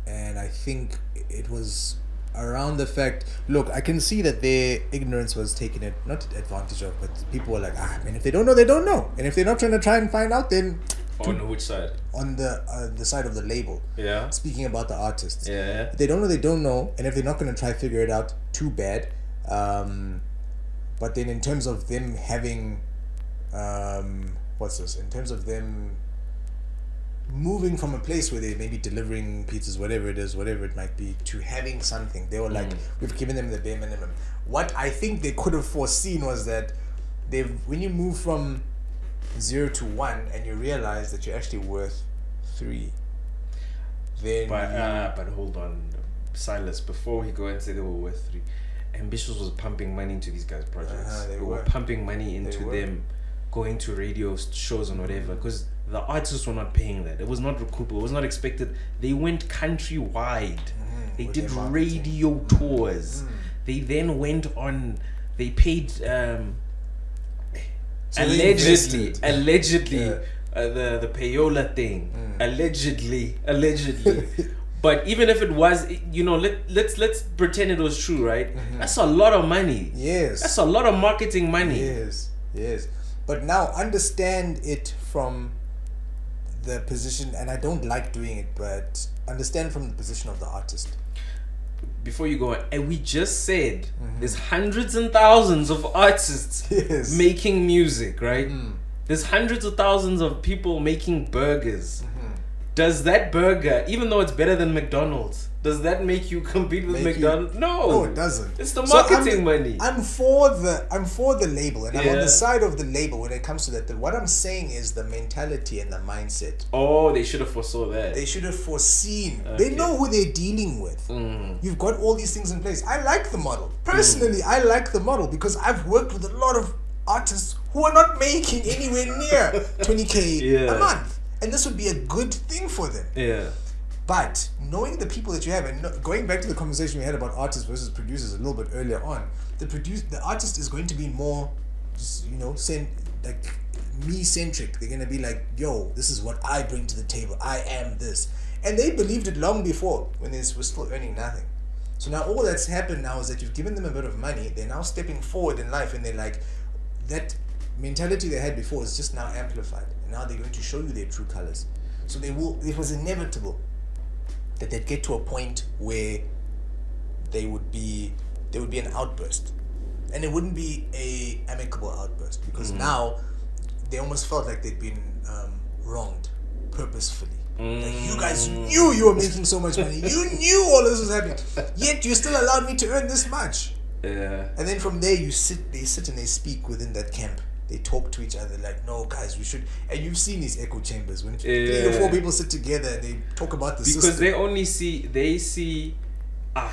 and I think it was around the fact, look, I can see that their ignorance was taken not advantage of, but people were like, man, if they don't know, they don't know, and if they're not trying to try and find out, then on which side? On the side of the label. Yeah. Speaking about the artists. Yeah. If they don't know, they don't know, and if they're not going to try to figure it out, too bad. But then in terms of them having, in terms of them moving from a place where they may be delivering pizzas, whatever it might be, to having something, they were like, we've given them the bare minimum. What I think they could have foreseen was that when you move from 0 to 1 and you realize that you're actually worth 3, then but hold on, Silas, before we go and say they were worth 3, Ambitious was pumping money into these guys' projects. They were pumping money into them going to radio shows and whatever, because the artists were not paying that. It was not recoupable. It was not expected. They went countrywide. They did radio tours. They then went on. They paid allegedly the payola thing. Allegedly. But even if it was, you know, let's pretend it was true, right? That's a lot of money. Yes. That's a lot of marketing money. Yes. But now understand it from the position, and I don't like doing it, but understand from the position of the artist. Before you go on, and we just said there's hundreds and thousands of artists making music, right? There's hundreds of thousands of people making burgers. Does that burger, even though it's better than McDonald's, does that make you compete with McDonald's? No, it doesn't. It's the marketing money. I'm for the label, and I'm on the side of the label when it comes to that. What I'm saying is the mentality and the mindset. Oh, they should have foresaw that. They should have foreseen. They know who they're dealing with. You've got all these things in place. I like the model. Personally, I like the model because I've worked with a lot of artists who are not making anywhere near 20K a month. And this would be a good thing for them. Yeah. But knowing the people that you have, and going back to the conversation we had about artists versus producers a little bit earlier on, the artist is going to be more, you know, like me-centric. They're going to be like, yo, this is what I bring to the table. I am this. And they believed it long before when they were still earning nothing. So now all that's happened now is that you've given them a bit of money. They're now stepping forward in life, and they're like, that mentality they had before is just now amplified. Now they're going to show you their true colors. So it was inevitable that they'd get to a point where there would be an outburst. And it wouldn't be a amicable outburst, because now they almost felt like they'd been wronged purposefully. Like, you guys knew you were making so much money. You knew all this was happening. Yet you still allowed me to earn this much. Yeah. And then from there they sit and they speak within that camp. They talk to each other like, no, guys, we should. And you've seen these echo chambers when 3 or 4 people sit together and they talk about the system. Because they see,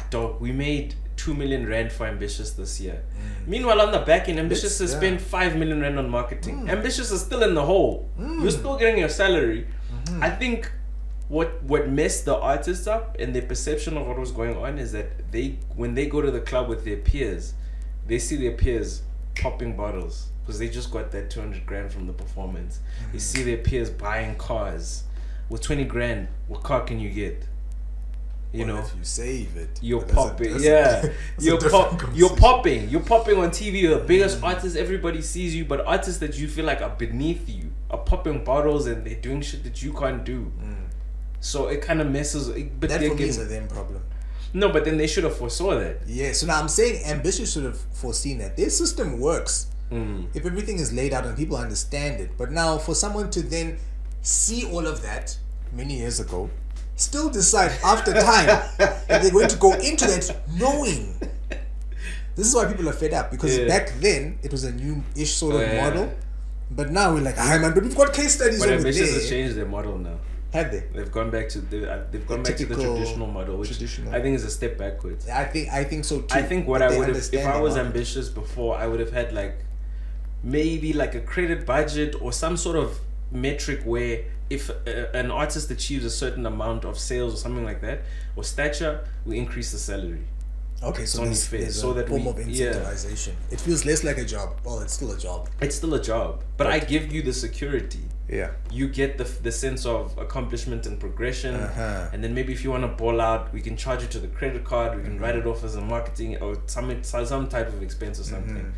dog, we made 2 million rand for Ambitious this year. Meanwhile, on the back end, Ambitious has spent 5 million rand on marketing. Ambitious is still in the hole. You're still getting your salary. I think what messed the artists up and their perception of what was going on is that when they go to the club with their peers, they see their peers popping bottles because they just got that 200 grand from the performance. You see their peers buying cars. With 20 grand, what car can you get? You know, if you save it, you're popping. You're popping. You're popping on TV. You're the biggest artist. Everybody sees you, but artists that you feel like are beneath you are popping bottles and they're doing shit that you can't do. So it kind of messes. But that for me is a them problem. No, but then they should have foresaw that. Yeah. So now I'm saying Ambitious should have foreseen that. Their system works if everything is laid out and people understand it. But now for someone to then see all of that many years ago, still decide after time that they're going to go into that knowing This is why people are fed up, because back then it was a new-ish sort of model, but now we're like, man, but we've got case studies over there. But Ambitious has changed their model now. Have they? They've gone back to the traditional model, which I think is a step backwards. I think so too. I think what I would have, if I was ambitious before, I would have had like maybe like a credit budget or some sort of metric where if an artist achieves a certain amount of sales or something like that, or stature, we increase the salary. Okay, so there's a form of incentivization. It feels less like a job. Well, it's still a job. It's still a job, but I give you the security. Yeah. You get the sense of accomplishment and progression, and then maybe if you want to ball out, we can charge you to the credit card. We can write it off as a marketing or some type of expense or something.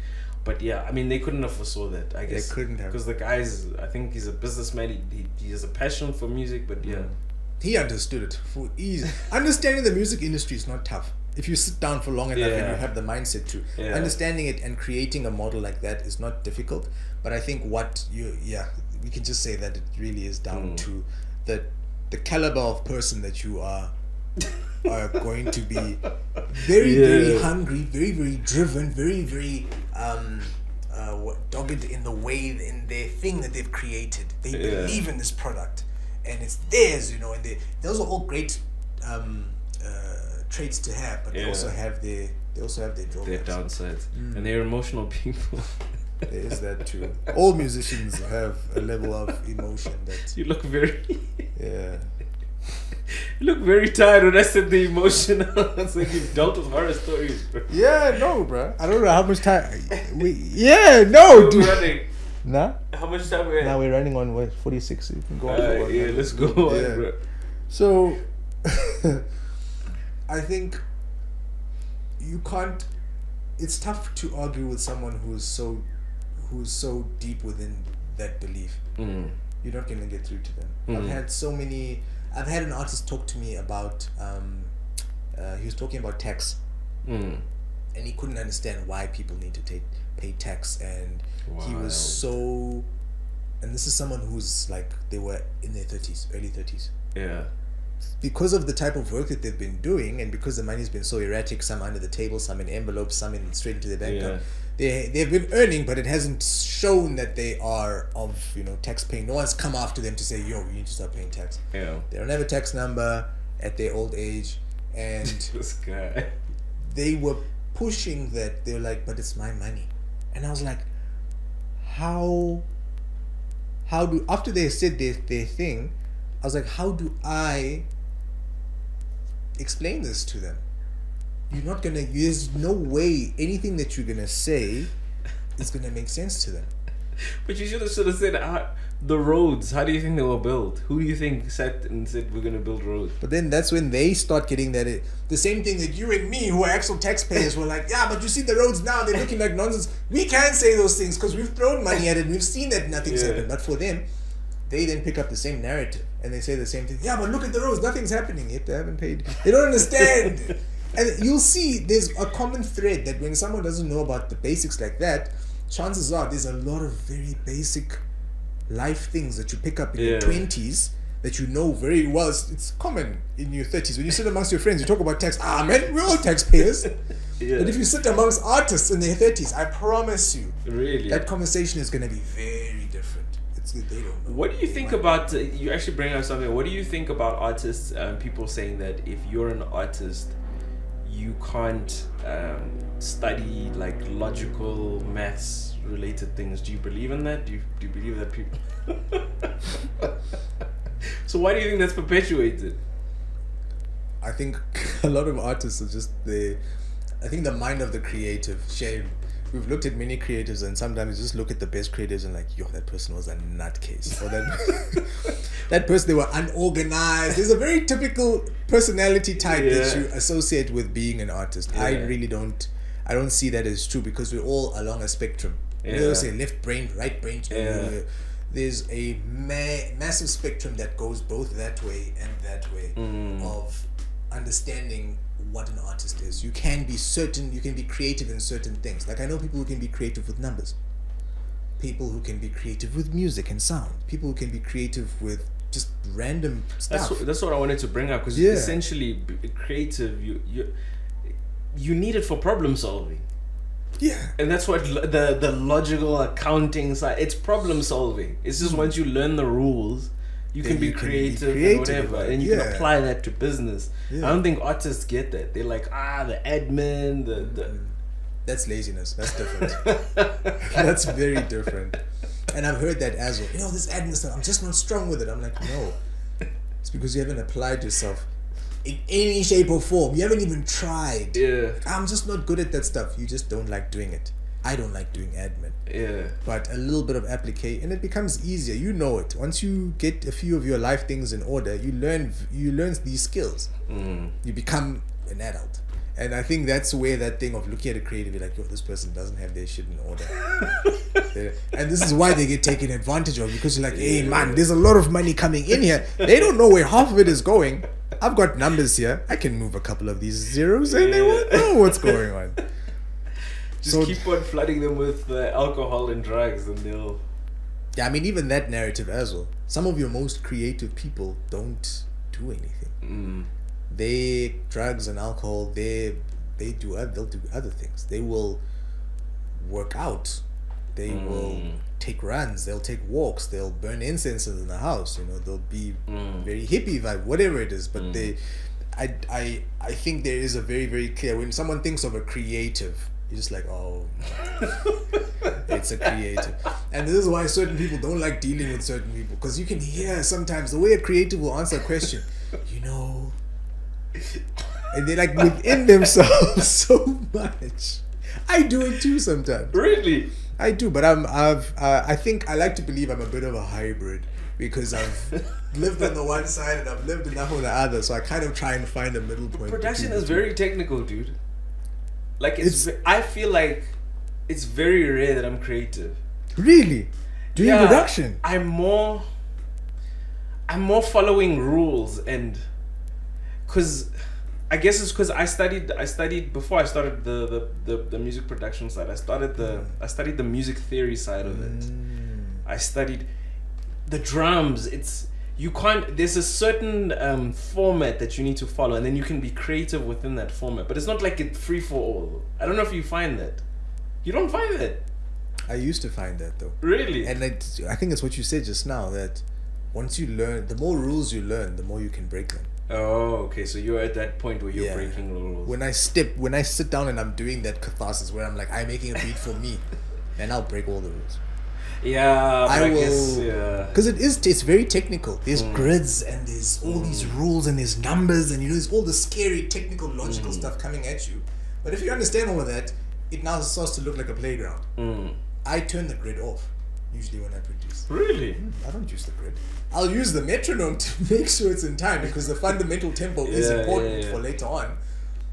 But yeah, I mean, they couldn't have foresaw that. I guess they couldn't have, because the guy's, I think he's a businessman. He has a passion for music, but yeah, he understood it for easy. Understanding the music industry is not tough. If you sit down for long enough and you have the mindset to understanding it and creating a model like that is not difficult. But I think we can just say that it really is down to the caliber of person that you are going to be very very hungry, very very driven, very very dogged in the way, in their thing that they've created. They believe in this product and it's theirs, you know, and those are all great traits to have, but they also have their drawbacks, their downsides, and they're emotional people. There is that too. All musicians have a level of emotion that you look very you look very tired when I said the emotion. It's like you've dealt with horror stories, bro. Yeah, no, bro. I don't know how much time dude. Running. Nah? How much time we at? Now we're running on 46. You can go on for one. Yeah, let's go on, bro. So I think you can't. It's tough to argue with someone who's so deep within that belief. You're not gonna get through to them. I've had an artist talk to me about. He was talking about tax, and he couldn't understand why people need to pay tax, and he was so. And this is someone who's like, they were in their 30s, early 30s. Yeah. Because of the type of work that they've been doing, and because the money's been so erratic, some under the table, some in envelopes, some in straight into their bank account, they've been earning, but it hasn't shown that they are of, you know, tax paying. No one's come after them to say, yo, you need to start paying tax. Yeah. They don't have a tax number at their old age, and this guy, they were pushing that. They're like, but it's my money. And I was like, how do, after they said their thing, I was like, how do I explain this to them? You're not gonna, there's no way anything that you're gonna say is gonna make sense to them. But you should have said the roads. How do you think they were built? Who do you think sat and said we're gonna build roads? But then that's when they start getting that the same thing that you and me, who are actual taxpayers, were like, yeah, but you see the roads now, they're looking like nonsense. We can't say those things because we've thrown money at it. We've seen that nothing's happened. But for them, they then pick up the same narrative and they say the same thing. Yeah, but look at the roads, nothing's happening yet. They haven't paid. They don't understand. And you'll see there's a common thread that when someone doesn't know about the basics like that, chances are there's a lot of very basic life things that you pick up in your 20s that you know very well. It's common in your 30s. When you sit amongst your friends, you talk about tax. Man, we're all taxpayers. But if you sit amongst artists in their 30s, I promise you, that conversation is going to be very different. They don't know. What do you think about, you actually bring up something, what do you think about artists, people saying that if you're an artist, you can't study like logical maths related things? Do you believe in that? Do you believe that people so why do you think that's perpetuated? I think a lot of artists are just I think the mind of the creative, shame. We've looked at many creatives, and sometimes you just look at the best creatives and like, yo, that person was a nutcase, or that person, they were unorganized. There's a very typical personality type that you associate with being an artist. I really don't. I don't see that as true, because we're all along a spectrum. We always say left brain, right brain. There's a massive spectrum that goes both that way and that way of understanding what an artist is. You can be creative in certain things. Like, I know people who can be creative with numbers, people who can be creative with music and sound, people who can be creative with just random stuff. That's what I wanted to bring up, because essentially creative, you need it for problem solving. Yeah. And that's what the logical accounting side. It's problem solving. It's just once you learn the rules, you can be creative and whatever, and you can apply that to business. I don't think artists get that. They're like, the admin, the That's laziness. That's different. That's very different. And I've heard that as well. You know, this admin stuff, I'm just not strong with it. I'm like, no. It's because you haven't applied yourself in any shape or form. You haven't even tried. Yeah. I'm just not good at that stuff. You just don't like doing it. I don't like doing admin. Yeah. But a little bit of application, and it becomes easier. You know it. Once you get a few of your life things in order, you learn these skills. You become an adult. And I think that's where that thing of looking at a creative, you're like, yo, this person doesn't have their shit in order. And this is why they get taken advantage of, because you're like, hey man, there's a lot of money coming in here. They don't know where half of it is going. I've got numbers here. I can move a couple of these zeros and they won't know what's going on. Just keep on flooding them with alcohol and drugs and they'll... Yeah, I mean, even that narrative as well. Some of your most creative people don't do anything. They drugs and alcohol. They'll do other things. They will work out. They will take runs. They'll take walks. They'll burn incenses in the house. You know, they'll be very hippie vibe, whatever it is. But I think there is a very, very clear, when someone thinks of a creative, you're just like, oh, it's a creative. And this is why certain people don't like dealing with certain people, because you can hear sometimes the way a creative will answer a question, you know, and they're like within themselves so much. I do it too sometimes. Really? I do, but I think I like to believe I'm a bit of a hybrid, because I've lived on the one side and I've lived enough on the other, so I kind of try and find a middle point. Production is very technical, dude. Like I feel like it's very rare that I'm creative. Really? Doing production? I'm more following rules, and cause I guess it's because I studied before I started the music production side. I studied the music theory side of it. I studied the drums. There's a certain format that you need to follow, and then you can be creative within that format. But it's not like it's free for all. I don't know if you find that. You don't find that? I used to find that though. Really? And I think it's what you said just now, that once you learn, the more rules you learn, the more you can break them. Oh, okay. So you're at that point where you're breaking rules. When I sit down and I'm doing that catharsis where I'm like, I'm making a beat for me, and I'll break all the rules. Yeah, I will, because it's very technical. There's grids and there's all these rules and there's numbers and there's all the scary technical logical stuff coming at you. But if you understand all of that, it now starts to look like a playground. I turn the grid off usually when I produce. Really? I don't use the grid. I'll use the metronome to make sure it's in time, because the fundamental tempo is important for later on.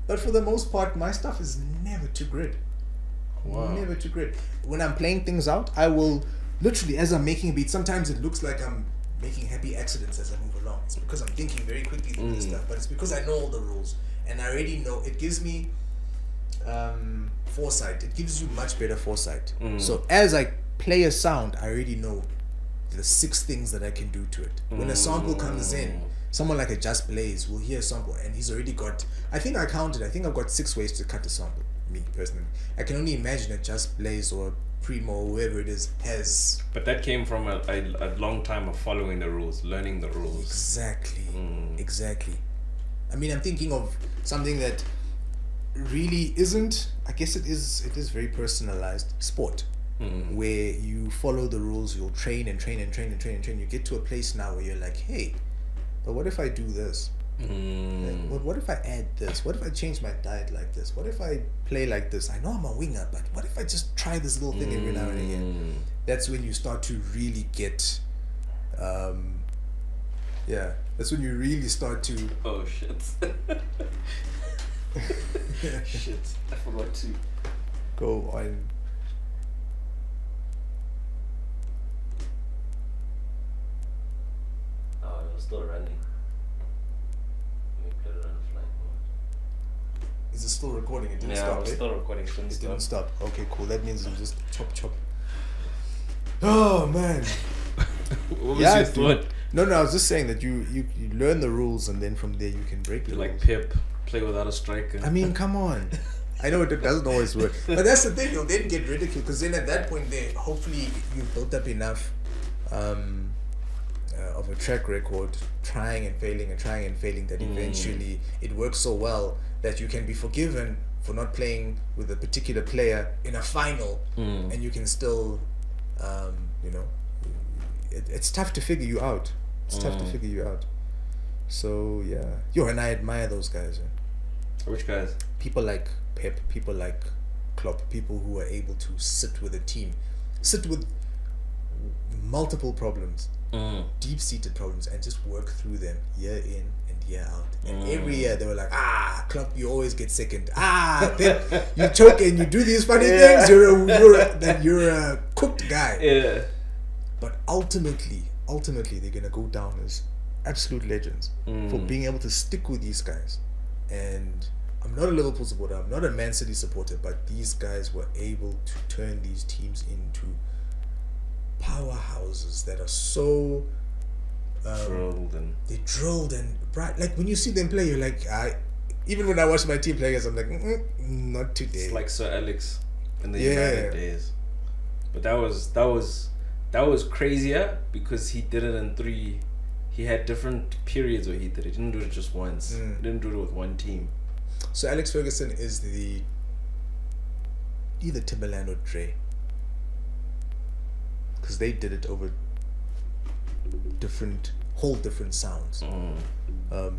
But for the most part, my stuff is never to grid. Wow. Never to grid. When I'm playing things out, I will literally, as I'm making a beat, sometimes it looks like I'm making happy accidents as I move along. It's because I'm thinking very quickly through this stuff, but it's because I know all the rules and I already know. It gives me foresight. It gives you much better foresight. So as I play a sound, I already know the 6 things that I can do to it. When a sample comes in, someone like a Just Blaze will hear a sample and he's already got, I think I've got 6 ways to cut a sample. Me personally, I can only imagine a Just Blaze or Primo or whoever it is has. But that came from a long time of following the rules, learning the rules. Exactly. I mean, I'm thinking of something that really isn't. I guess it is very personalized. Sport, where you follow the rules. You'll train and train and train and train and train. You get to a place now where you're like, hey, but what if I do this? What if I add this? What if I change my diet like this? What if I play like this? I know I'm a winger, but what if I just try this little thing every now and again? That's when you start to really get that's when you really start to shit I forgot to go on. It was still running. Is it still recording? It didn't stop. Yeah, it's still recording. It didn't stop. Okay, cool. That means it'll just chop. Oh man. What was your thought? No, I was just saying that you learn the rules and then from there you can break the rules. Like Pep, play without a striker. I mean, come on. I know it doesn't always work, but that's the thing. You'll then get ridiculed because then at that point, hopefully you've built up enough of a track record, trying and failing that eventually it works so well that you can be forgiven for not playing with a particular player in a final, and you can still, it's tough to figure you out. It's tough to figure you out. So yeah, and I admire those guys. Which guys? People like Pep, people like Klopp, people who are able to sit with a team, sit with multiple problems, deep-seated problems, and just work through them year in and year out. And every year they were like, Klopp, you always get second. Pep, you choke and you do these funny things. You're a cooked guy. Yeah. But ultimately, they're gonna go down as absolute legends for being able to stick with these guys. And I'm not a Liverpool supporter, I'm not a Man City supporter, but these guys were able to turn these teams into powerhouses that are so they're drilled and bright. Like when you see them play, you're like, even when I watch my team play against, I'm like, not today. It's like Sir Alex in the United days. But that was crazier because he did it in 3. He had different periods where he did it. He didn't do it just once. He didn't do it with one team. So Alex Ferguson is either Timberland or Dre, because they did it over whole different sounds.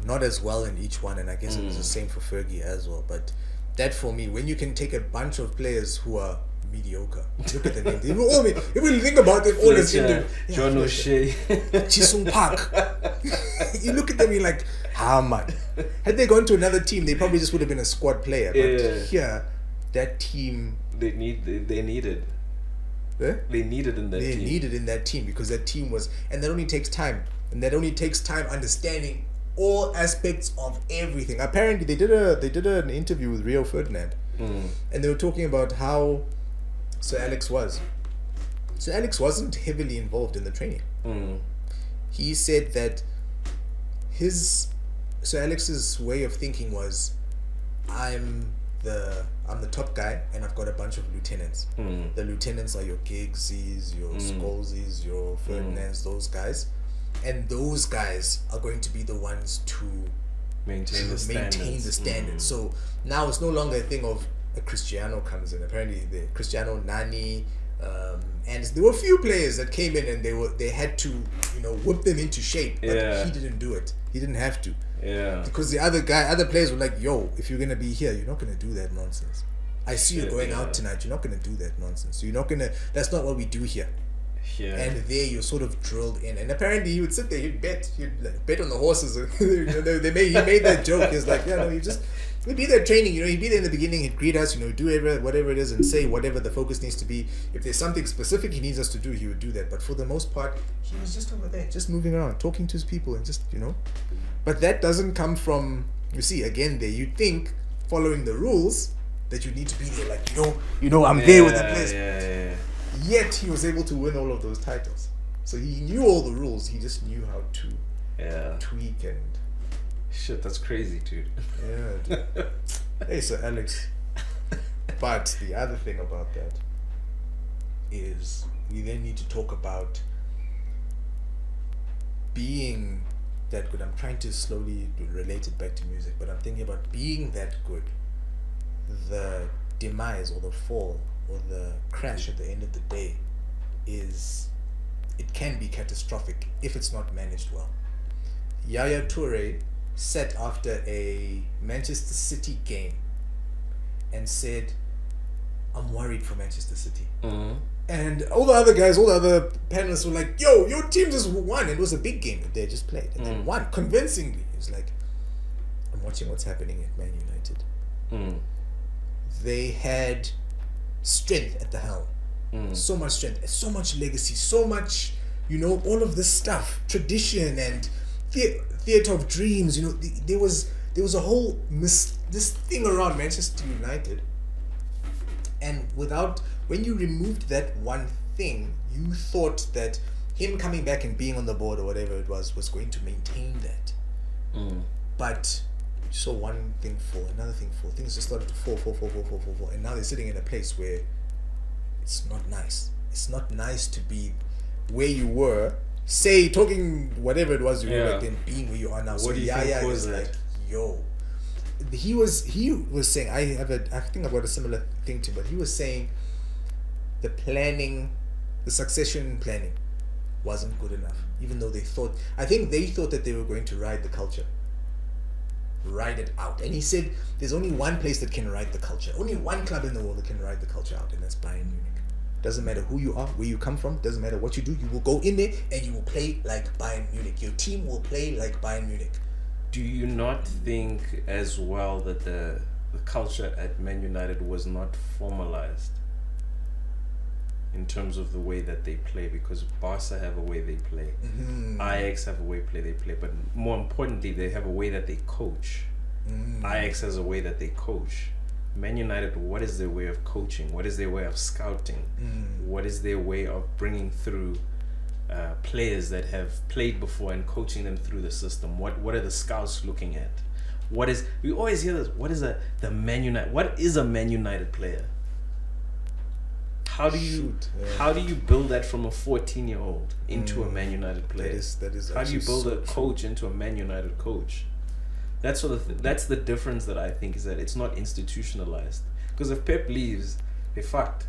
Not as well in each one, and I guess it was the same for Fergie as well. But that for me, when you can take a bunch of players who are mediocre, look at the names. If you think about it, all as John O'Shea, Chisung Park. You look at them, you're like, how much? Had they gone to another team, they probably just would have been a squad player. But here, that team, they needed. They needed in that team because that team was, and that only takes time, understanding all aspects of everything. Apparently, they did an interview with Rio Ferdinand, and they were talking about how Sir Alex was. Sir Alex wasn't heavily involved in the training. He said that Sir Alex's way of thinking was, I'm the top guy and I've got a bunch of lieutenants. The lieutenants are your Giggsies, your Scholesies, your Ferdinands, those guys. And those guys are going to be the ones to maintain the standard. So now it's no longer a thing of a Cristiano comes in. Apparently the Cristiano, Nani, and there were a few players that came in and they had to whip them into shape, but he didn't do it. He didn't have to. Because the other players were like, yo, if you're gonna be here, you're not gonna do that nonsense. I see you going out tonight, you're not gonna do that nonsense. That's not what we do here. And there you're sort of drilled in. And apparently he would sit there, he'd bet on the horses. He made that joke. He's like, we'd be there training, he'd be there in the beginning, he'd greet us, do whatever it is and say whatever the focus needs to be. If there's something specific he needs us to do, he would do that. But for the most part, he was just over there, just moving around, talking to his people and just, But that doesn't come from, you see, again there, you think following the rules that you need to be there, like, I'm there with the players. Yet he was able to win all of those titles. So he knew all the rules, he just knew how to tweak and... Shit, that's crazy, dude. Yeah, dude. Hey, Sir Alex. But the other thing about that is we then need to talk about being that good. I'm trying to slowly relate it back to music, but I'm thinking about being that good. The demise or the fall or the crash at the end of the day it can be catastrophic if it's not managed well. Yaya Toure sat after a Manchester City game and said, I'm worried for Manchester City. And all the other panelists were like, yo, your team just won. It was a big game that they just played. And they won convincingly. It's like, I'm watching what's happening at Man United. They had strength at the helm. So much strength, so much legacy, so much, all of this stuff, tradition and theatre of dreams. There was a whole this thing around Manchester United, and when you removed that one thing, you thought that him coming back and being on the board or whatever it was going to maintain that. But saw one thing fall, another thing fall. Things just started to fall, and now they're sitting in a place where it's not nice. It's not nice to be where you were. Say talking whatever it was you were back then, being where you are now. What so do you think was like, that? yo, he was saying, I think I've got a similar thing to him, but he was saying the planning, the succession planning wasn't good enough. Even though they thought that they were going to ride the culture, ride it out. And he said there's only one place that can ride the culture, only one club in the world that can ride the culture out, and that's Bayern Munich. Doesn't matter who you are, where you come from, doesn't matter what you do, you will go in there and you will play like Bayern Munich. Your team will play like Bayern Munich. Do you not think as well that the culture at Man United was not formalized in terms of the way that they play? Because Barca have a way they play, Ajax have a way they play, but more importantly, they have a way that they coach. Ajax has a way that they coach. Man United, what is their way of coaching? What is their way of scouting? What is their way of bringing through players that have played before and coaching them through the system? What are the scouts looking at? We always hear this, what is a Man United player? How do you build that from a 14-year-old into a Man United player? That is how do you build a coach into a Man United coach? That's the difference that I think, is that it's not institutionalized. Because if Pep leaves, they're fucked.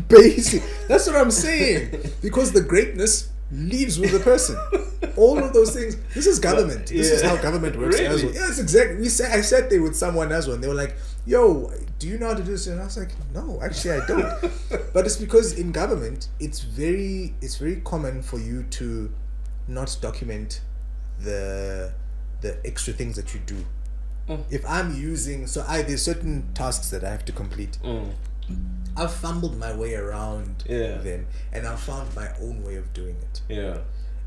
Basically, that's what I'm saying. Because the greatness leaves with the person. All of those things. This is government. This is how government works as well. Yes, exactly. I sat there with someone as well, and they were like, "Yo, do you know how to do this?" And I was like, "No, actually, I don't." But it's because in government, it's very common for you to not document the extra things that you do. If I'm using, there's certain tasks that I have to complete. I've fumbled my way around them, and I've found my own way of doing it. Yeah.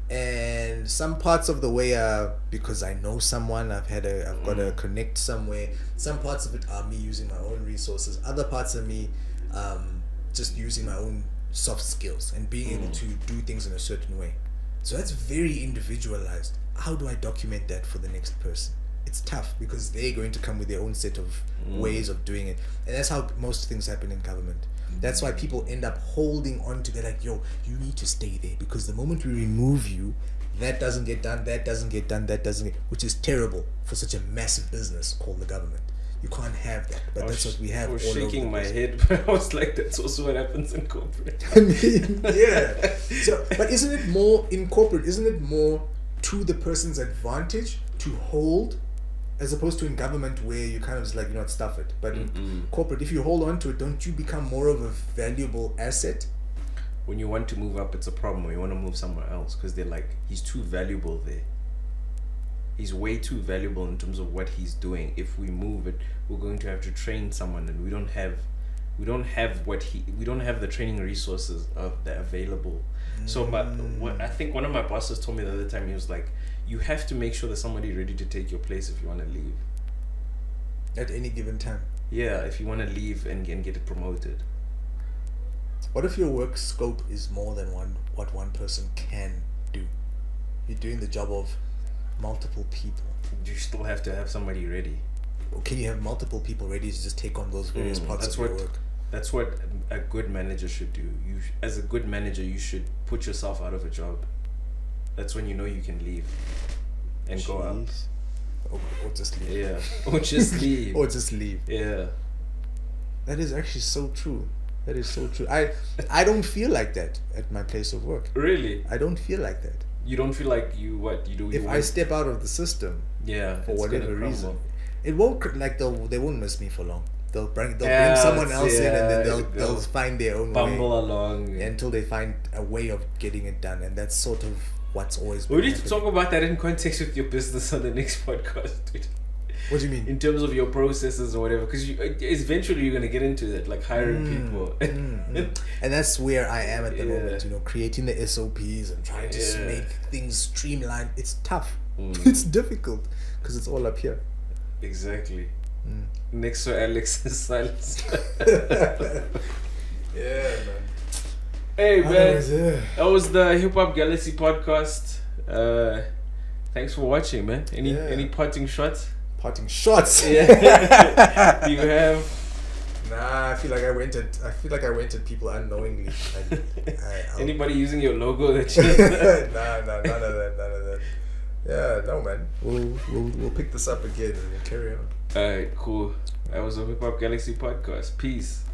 And some parts of the way are because I know someone, I've got to connect somewhere. Some parts of it are me using my own resources. Other parts are me just using my own soft skills and being able to do things in a certain way. So that's very individualized. How do I document that for the next person? It's tough because they're going to come with their own set of ways of doing it. And that's how most things happen in government. That's why people end up holding on to, they're like, yo, you need to stay there, because the moment we remove you, that doesn't get done, which is terrible for such a massive business called the government. You can't have that, but that's what we have. I was shaking my head, but I was like, that's also what happens in corporate. I mean, yeah. So, but isn't it more in corporate? Isn't it more to the person's advantage to hold, as opposed to in government where you kind of just like, stuff it. But in corporate, if you hold on to it, don't you become more of a valuable asset? When you want to move up, it's a problem. Or you want to move somewhere else because they're like, he's too valuable there. He's way too valuable in terms of what he's doing. If we move it, we're going to have to train someone, and we don't have the training resources available. So, but what I think one of my bosses told me the other time, he was like, you have to make sure there's somebody ready to take your place if you want to leave. At any given time. Yeah, if you want to leave and get it promoted. What if your work scope is more than what one person can do? You're doing the job of multiple people. You still have to have somebody ready. Or can you have multiple people ready to just take on those various parts of your work? That's what a good manager should do. As a good manager, you should put yourself out of a job. That's when you know you can leave and go out. Or just leave. Yeah. Or just leave. Or just leave. Yeah. That is actually so true. That is so true. I don't feel like that at my place of work. Really? I don't feel like that. You don't feel like if I step out of the system, for whatever reason, it won't, they won't miss me for long. They'll bring someone else in, and then they'll find their own way. Bumble along until they find a way of getting it done, and that's sort of what's always been We need happening. to talk about that in context with your business on the next podcast, dude. What do you mean? In terms of your processes or whatever, because eventually you're gonna get into that, like hiring people. And that's where I am at the moment. Creating the SOPs and trying to make things streamlined. It's tough. It's difficult because it's all up here. Exactly. Next to Alex's silence. Yeah, man. Hey, man. That was the HiphOp Galaxy podcast. Thanks for watching, man. Any parting shots? parting shots. Yeah. You have. Nah, I feel like I went at people unknowingly. Anybody using your logo that you Nah, none of that. Yeah, no man. We'll pick this up again and we'll carry on. Alright, cool. That was a Hip Hop Galaxy podcast. Peace.